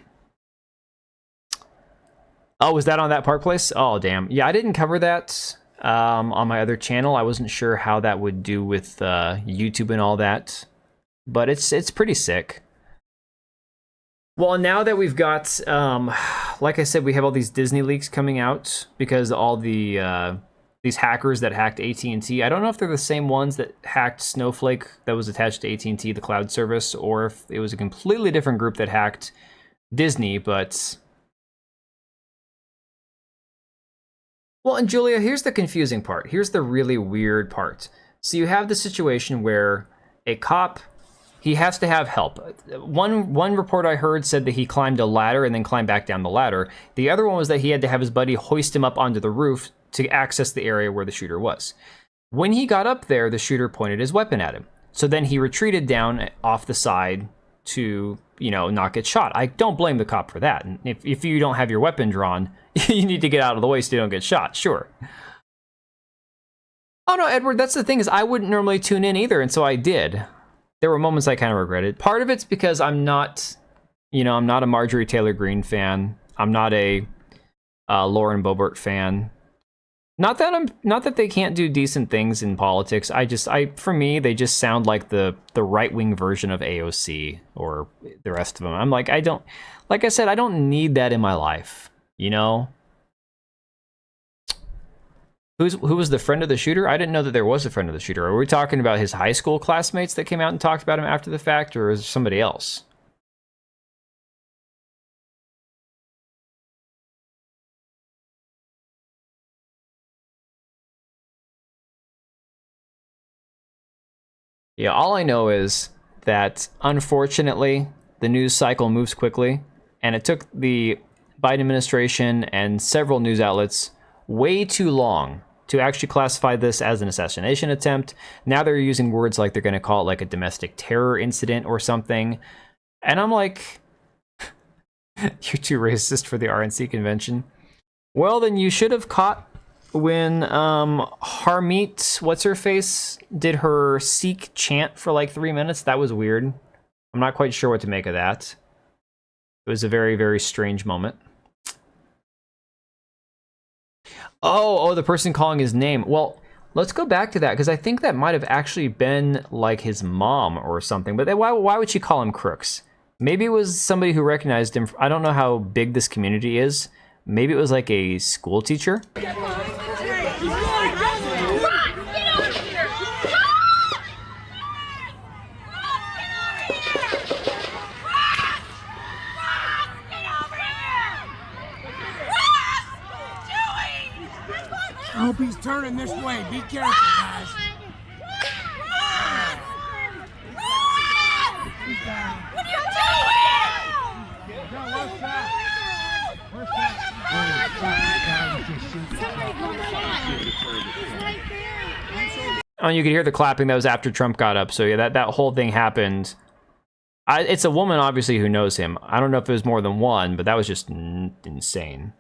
was that on That Park Place? Oh, damn. Yeah, I didn't cover that on my other channel. I wasn't sure how that would do with YouTube and all that. But it's pretty sick. Well, now that we've got, like I said, we have all these Disney leaks coming out because all the these hackers that hacked AT&T. I don't know if they're the same ones that hacked Snowflake that was attached to AT&T, the cloud service, or if it was a completely different group that hacked Disney, but... Well, and Julia, here's the confusing part. Here's the really weird part. So you have the situation where a cop, he has to have help. One report I heard said that he climbed a ladder and then climbed back down the ladder. The other one was that he had to have his buddy hoist him up onto the roof to access the area where the shooter was. When he got up there, the shooter pointed his weapon at him. So then he retreated down off the side to, you know, not get shot. I don't blame the cop for that. And if you don't have your weapon drawn, you need to get out of the way so you don't get shot, sure. Oh no, Edward, that's the thing, is I wouldn't normally tune in either, and so I did. There were moments I kind of regretted. Part of it's because I'm not, you know, I'm not a Marjorie Taylor Greene fan. I'm not a Lauren Boebert fan. Not that they can't do decent things in politics. For me, they just sound like the right-wing version of AOC or the rest of them. I'm like, like I said, I don't need that in my life, you know? Who was the friend of the shooter? I didn't know that there was a friend of the shooter. Are we talking about his high school classmates that came out and talked about him after the fact, or is it somebody else? Yeah, all I know is that, unfortunately, the news cycle moves quickly, and it took the Biden administration and several news outlets way too long to actually classify this as an assassination attempt. Now they're using words like they're going to call it like a domestic terror incident or something. And I'm like, you're too racist for the RNC convention. Well, then you should have caught when Harmeet, what's her face, did her Sikh chant for like 3 minutes. That was weird. I'm not quite sure what to make of that. It was a very, very strange moment. Oh, the person calling his name. Well, let's go back to that, because I think that might have actually been like his mom or something. But why would she call him Crooks? Maybe it was somebody who recognized him. I don't know how big this community is. Maybe it was like a school teacher. I hope he's turning this way. Be careful, guys. What are you Oh, you could hear the clapping. That was after Trump got up. So yeah, that whole thing happened It's a woman, obviously, who knows him. I don't know if it was more than one, but that was just insane.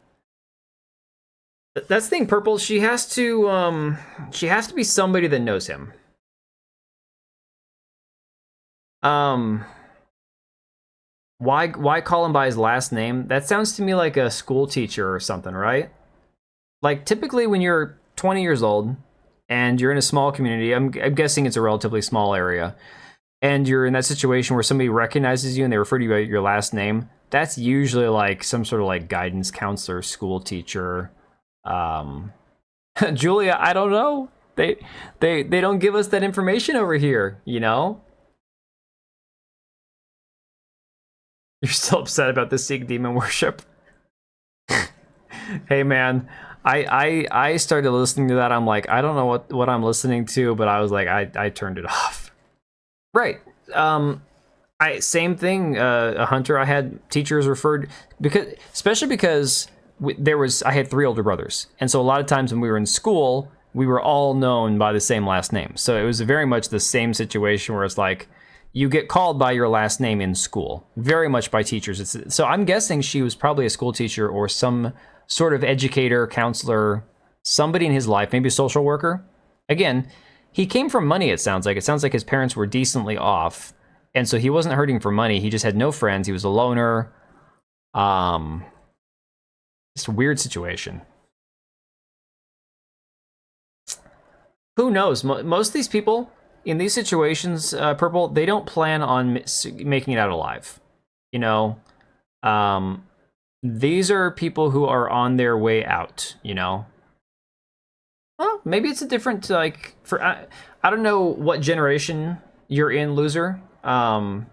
That's the thing, Purple. She has to be somebody that knows him. Why call him by his last name? That sounds to me like a school teacher or something, right? Like, typically when you're 20 years old and you're in a small community, I'm guessing it's a relatively small area, and you're in that situation where somebody recognizes you and they refer to you by your last name, that's usually like some sort of like guidance counselor, school teacher. Julia, I don't know. They don't give us that information over here, you know? You're still upset about the Sikh demon worship. Hey man, I started listening to that. I'm like, I don't know what I'm listening to, but I was like, I turned it off. Right. Same thing. A Hunter. I had teachers referred especially because I had 3 older brothers, and so a lot of times when we were in school, we were all known by the same last name. So it was very much the same situation where it's like, you get called by your last name in school, very much by teachers. So I'm guessing she was probably a school teacher or some sort of educator, counselor, somebody in his life, maybe a social worker. Again, he came from money, it sounds like. It sounds like his parents were decently off, and so he wasn't hurting for money. He just had no friends. He was a loner. It's a weird situation. Who knows? Most of these people in these situations, Purple, they don't plan on making it out alive. You know, these are people who are on their way out, you know? Well, maybe it's a different, like, I don't know what generation you're in, loser. But,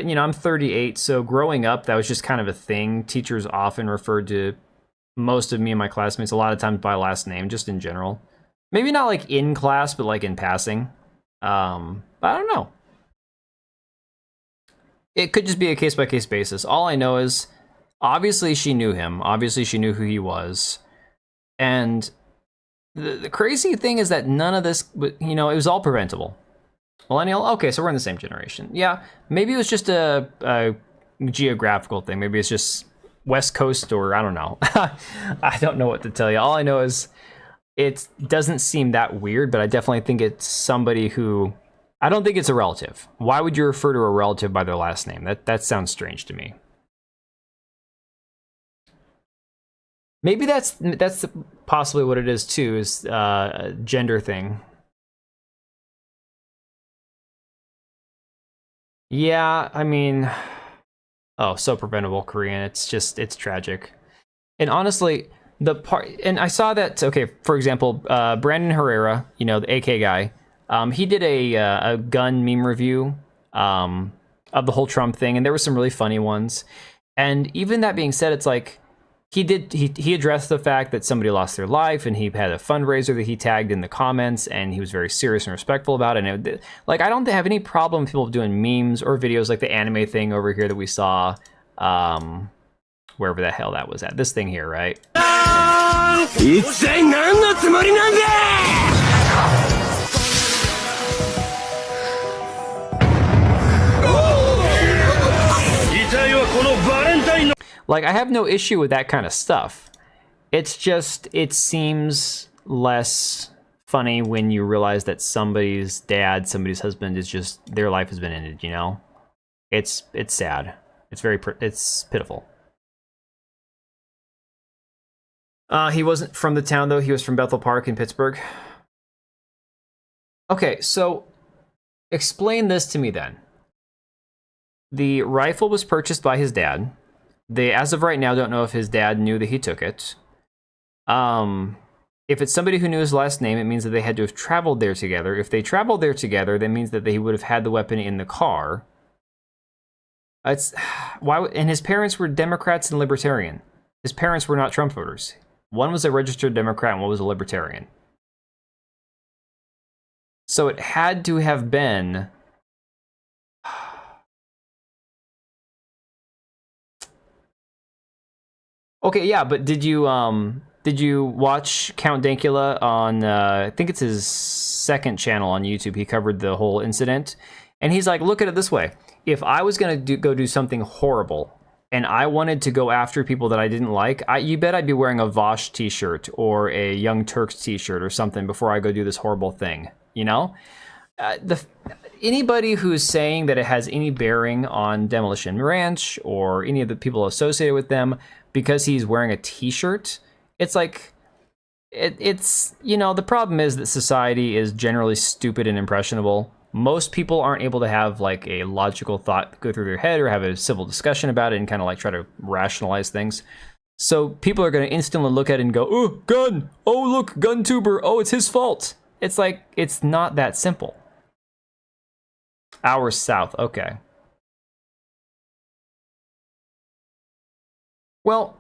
you know, I'm 38, so growing up, that was just kind of a thing. Teachers often referred to most of me and my classmates a lot of times by last name, just in general. Maybe not like in class, but like in passing. But I don't know. It could just be a case-by-case basis. All I know is, obviously she knew him. Obviously she knew who he was. And the crazy thing is that none of this, you know, it was all preventable. Millennial? Okay, so we're in the same generation. Yeah, maybe it was just a geographical thing. Maybe it's just West Coast, or I don't know. I don't know what to tell you. All I know is it doesn't seem that weird, but I definitely think it's somebody who... I don't think it's a relative. Why would you refer to a relative by their last name? That sounds strange to me. Maybe that's possibly what it is too, is a gender thing. Yeah, I mean, oh, so preventable, Korean. It's tragic. And honestly, and I saw that, okay, for example, Brandon Herrera, you know, the AK guy, he did a gun meme review of the whole Trump thing, and there were some really funny ones. And even that being said, it's like, he addressed the fact that somebody lost their life, and he had a fundraiser that he tagged in the comments, and he was very serious and respectful about it. And like, I don't have any problem with people doing memes or videos like the anime thing over here that we saw, wherever the hell that was at. This thing here, right? Like, I have no issue with that kind of stuff. It's just, it seems less funny when you realize that somebody's dad, somebody's husband is just, their life has been ended, you know? It's sad. It's pitiful. He wasn't from the town, though. He was from Bethel Park in Pittsburgh. Okay, so explain this to me then. The rifle was purchased by his dad. They, as of right now, don't know if his dad knew that he took it. If it's somebody who knew his last name, it means that they had to have traveled there together. If they traveled there together, that means that they would have had the weapon in the car. And his parents were Democrats and Libertarian. His parents were not Trump voters. One was a registered Democrat and one was a Libertarian. So it had to have been... Okay, yeah, but did you watch Count Dankula on, I think it's his second channel on YouTube? He covered the whole incident. And he's like, look at it this way. If I was going to go do something horrible and I wanted to go after people that I didn't like, you bet I'd be wearing a Vosh t-shirt or a Young Turks t-shirt or something before I go do this horrible thing, you know? Anybody who's saying that it has any bearing on Demolition Ranch or any of the people associated with them because he's wearing a t-shirt, it's like, it's, you know, the problem is that society is generally stupid and impressionable. Most people aren't able to have like a logical thought go through their head or have a civil discussion about it and kind of like try to rationalize things. So people are going to instantly look at it and go, oh, gun. Oh, look, gun tuber. Oh, it's his fault. It's like, it's not that simple. Hours south. Okay. Well,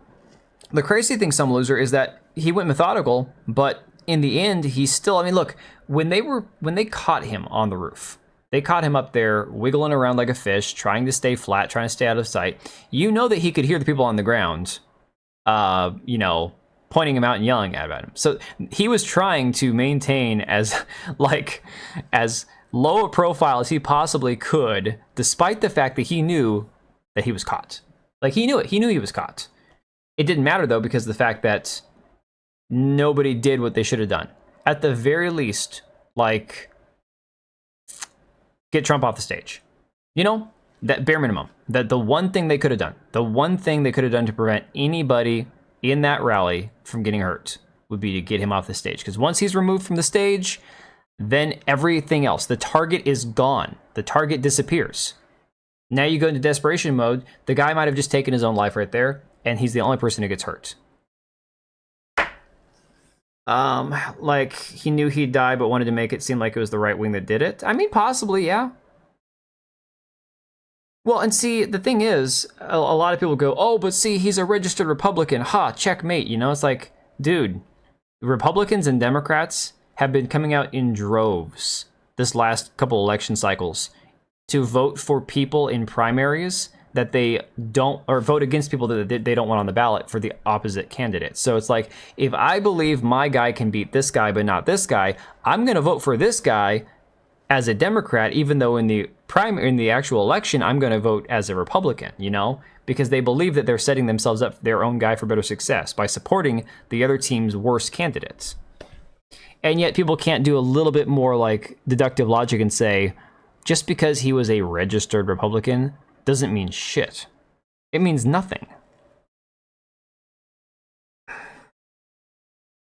the crazy thing, some loser, is that he went methodical, but in the end, he's still, I mean, look, when they caught him on the roof, they caught him up there wiggling around like a fish, trying to stay flat, trying to stay out of sight. You know that he could hear the people on the ground, you know, pointing him out and yelling at him. So he was trying to maintain as low a profile as he possibly could, despite the fact that he knew that he was caught. Like, he knew it. He knew he was caught. It didn't matter, though, because of the fact that nobody did what they should have done. At the very least, like, get Trump off the stage. You know, that bare minimum. That the one thing they could have done, the one thing they could have done to prevent anybody in that rally from getting hurt would be to get him off the stage. Because once he's removed from the stage, then everything else, the target is gone. The target disappears. Now you go into desperation mode. The guy might have just taken his own life right there, and he's the only person who gets hurt. Like, he knew he'd die, but wanted to make it seem like it was the right wing that did it. I mean, possibly, yeah. Well, and see, the thing is, a lot of people go, oh, but see, he's a registered Republican. Ha, checkmate. You know, it's like, dude, Republicans and Democrats have been coming out in droves this last couple election cycles to vote for people in primaries that they don't, or vote against people that they don't want on the ballot for the opposite candidate. So it's like, if I believe my guy can beat this guy but not this guy, I'm going to vote for this guy as a Democrat, even though in the actual election, I'm going to vote as a Republican, you know, because they believe that they're setting themselves up, their own guy, for better success by supporting the other team's worst candidates. And yet people can't do a little bit more like deductive logic and say, just because he was a registered Republican doesn't mean shit. It means nothing.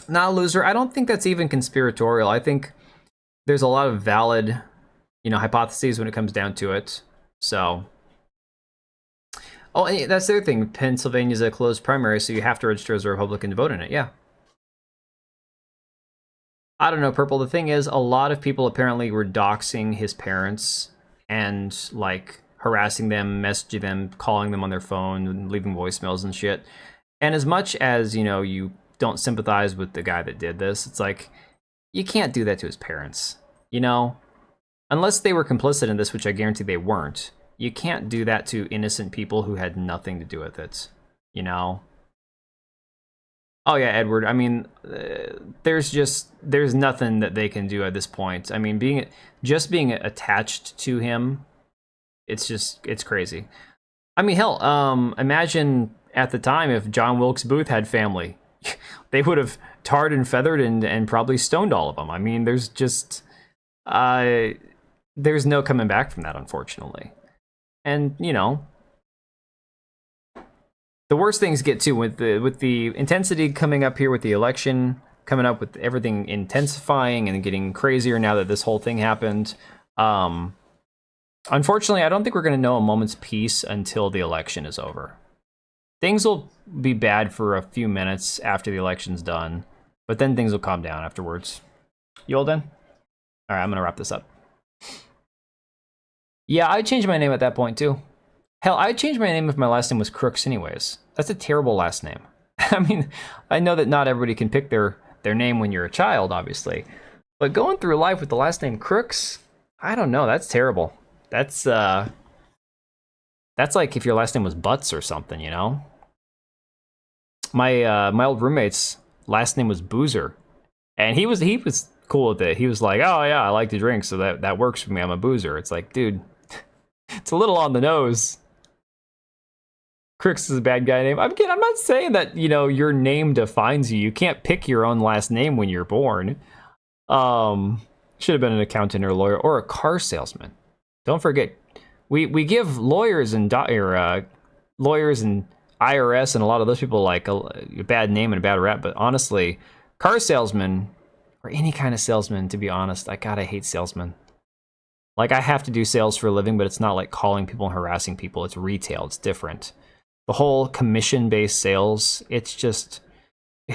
Nah, loser, I don't think that's even conspiratorial. I think there's a lot of valid, you know, hypotheses when it comes down to it. So, oh, and that's the other thing. Pennsylvania's a closed primary, so you have to register as a Republican to vote in it. Yeah. I don't know, Purple. The thing is, a lot of people apparently were doxing his parents and, like, harassing them, messaging them, calling them on their phone, and leaving voicemails and shit. And as much as, you know, you don't sympathize with the guy that did this, it's like, you can't do that to his parents, you know? Unless they were complicit in this, which I guarantee they weren't. You can't do that to innocent people who had nothing to do with it, you know? Oh yeah, Edward, I mean, there's nothing that they can do at this point. I mean, being attached to him, it's crazy. I mean, hell, imagine at the time if John Wilkes Booth had family. They would have tarred and feathered and probably stoned all of them. I mean, there's no coming back from that, unfortunately. And, you know, the worst things get too with the intensity coming up here with the election, coming up with everything intensifying and getting crazier now that this whole thing happened. Unfortunately, I don't think we're going to know a moment's peace until the election is over. Things will be bad for a few minutes after the election's done, but then things will calm down afterwards. You all done? All right, I'm going to wrap this up. Yeah, I'd change my name at that point, too. Hell, I'd change my name if my last name was Crooks anyways. That's a terrible last name. I mean, I know that not everybody can pick their name when you're a child, obviously. But going through life with the last name Crooks, I don't know, that's terrible. That's like if your last name was Butts or something, you know? My old roommate's last name was Boozer. And he was cool with it. He was like, oh yeah, I like to drink, so that works for me. I'm a boozer. It's like, dude, it's a little on the nose. Crix is a bad guy name. I'm not saying that, you know, your name defines you. You can't pick your own last name when you're born. Should have been an accountant or a lawyer or a car salesman. Don't forget, we give lawyers and lawyers and IRS and a lot of those people like a bad name and a bad rap. But honestly, car salesman or any kind of salesman, to be honest, I hate salesmen. Like, I have to do sales for a living, but it's not like calling people and harassing people. It's retail. It's different. The whole commission-based sales, it's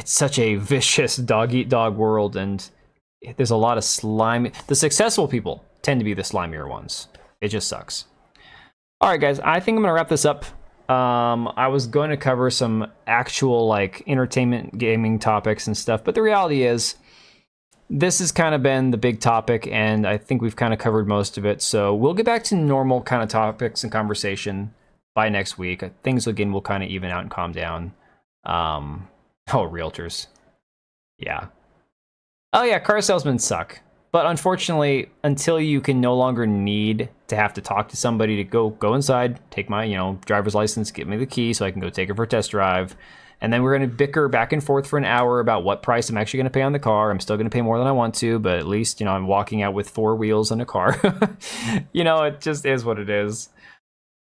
such a vicious dog-eat-dog world, and there's a lot of slime. The successful people tend to be the slimier ones. It just sucks. All right, guys, I think I'm going to wrap this up. I was going to cover some actual, like, entertainment gaming topics and stuff, but the reality is this has kind of been the big topic, and I think we've kind of covered most of it, so we'll get back to normal kind of topics and conversation by next week. Things again will kind of even out and calm down. Oh, realtors. Yeah. Oh yeah, car salesmen suck. But unfortunately, until you can no longer need to have to talk to somebody to go inside, take my, driver's license, give me the key so I can go take it for a test drive, and then we're going to bicker back and forth for an hour about what price I'm actually going to pay on the car. I'm still going to pay more than I want to, but at least, I'm walking out with 4 wheels in a car. It just is what it is.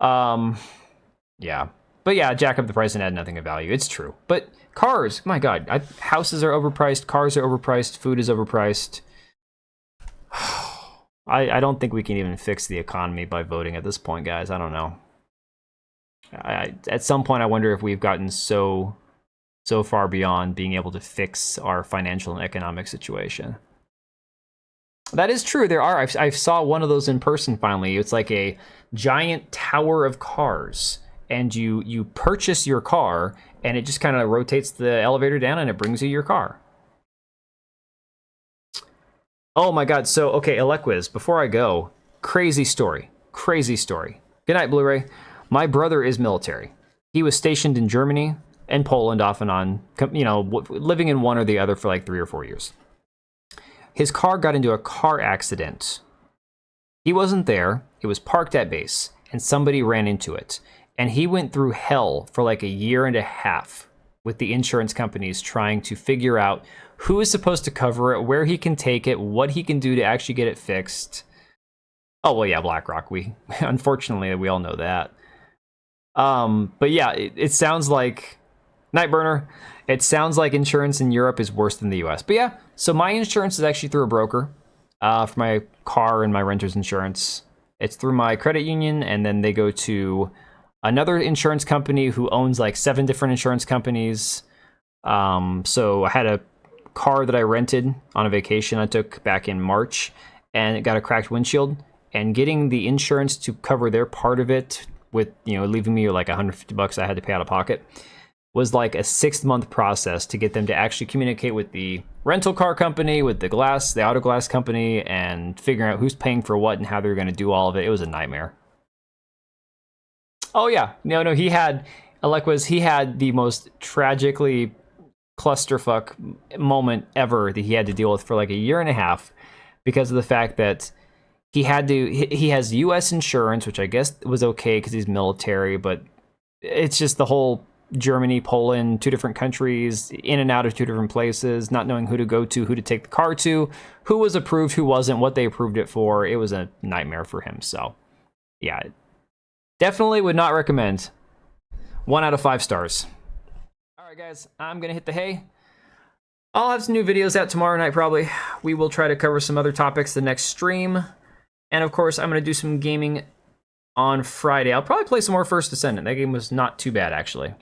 Yeah. But yeah, jack up the price and add nothing of value. It's true. But cars, my God, houses are overpriced, cars are overpriced, food is overpriced. I don't think we can even fix the economy by voting at this point, guys. I don't know. At some point, I wonder if we've gotten so far beyond being able to fix our financial and economic situation. That is true. There are. I saw one of those in person finally. It's like a giant tower of cars, and you purchase your car, and it just kind of rotates the elevator down, and it brings you your car. Oh my God. So, okay, Elequiz, before I go, crazy story. Crazy story. Good night, Blu-ray. My brother is military. He was stationed in Germany and Poland off and on, living in one or the other for like 3 or 4 years. His car got into a car accident. He wasn't there. It was parked at base, and somebody ran into it. And he went through hell for like 1.5 years with the insurance companies trying to figure out who is supposed to cover it, where he can take it, what he can do to actually get it fixed. Oh, well, yeah, BlackRock. Unfortunately, we all know that. But yeah, it sounds like... Nightburner. It sounds like insurance in Europe is worse than the US. But yeah, so my insurance is actually through a broker for my car and my renter's insurance. It's through my credit union, and then they go to another insurance company who owns like 7 different insurance companies. So I had a car that I rented on a vacation I took back in March, and it got a cracked windshield, and getting the insurance to cover their part of it with, leaving me like $150 I had to pay out of pocket was like a 6-month process to get them to actually communicate with the rental car company, with the auto glass company, and figuring out who's paying for what and how they're going to do all of it. It was a nightmare. Oh yeah, no, he had the most tragically clusterfuck moment ever that he had to deal with for like 1.5 years because of the fact that he has U.S. insurance, which I guess was okay because he's military, but it's just the whole Germany, Poland, 2 different countries, in and out of 2 different places, not knowing who to go to, who to take the car to, who was approved, who wasn't, what they approved it for. It was a nightmare for him. So yeah, definitely would not recommend. 1 out of 5 stars. All right, guys, I'm going to hit the hay. I'll have some new videos out tomorrow night, probably. We will try to cover some other topics the next stream. And of course, I'm going to do some gaming on Friday. I'll probably play some more First Descendant. That game was not too bad, actually.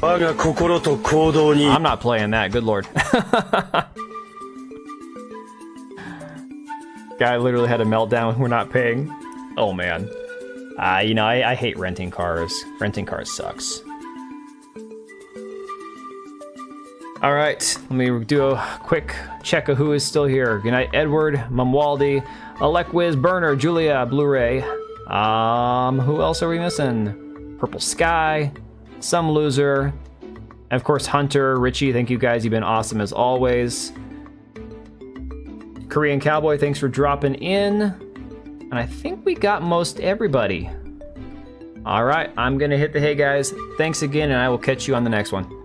I'm not playing that, good lord. Guy literally had a meltdown. We're not paying. Oh man. I hate renting cars. Renting cars sucks. All right, let me do a quick check of who is still here. Good night, Edward, Mamwaldi, Alequiz, Burner, Julia, Blu-ray. Who else are we missing? Purple Sky, Some Loser, And of course, Hunter, Richie, thank you guys. You've been awesome as always. Korean Cowboy, thanks for dropping in. And I think we got most everybody. All right, I'm gonna hit the hay, guys. Thanks again, and I will catch you on the next one.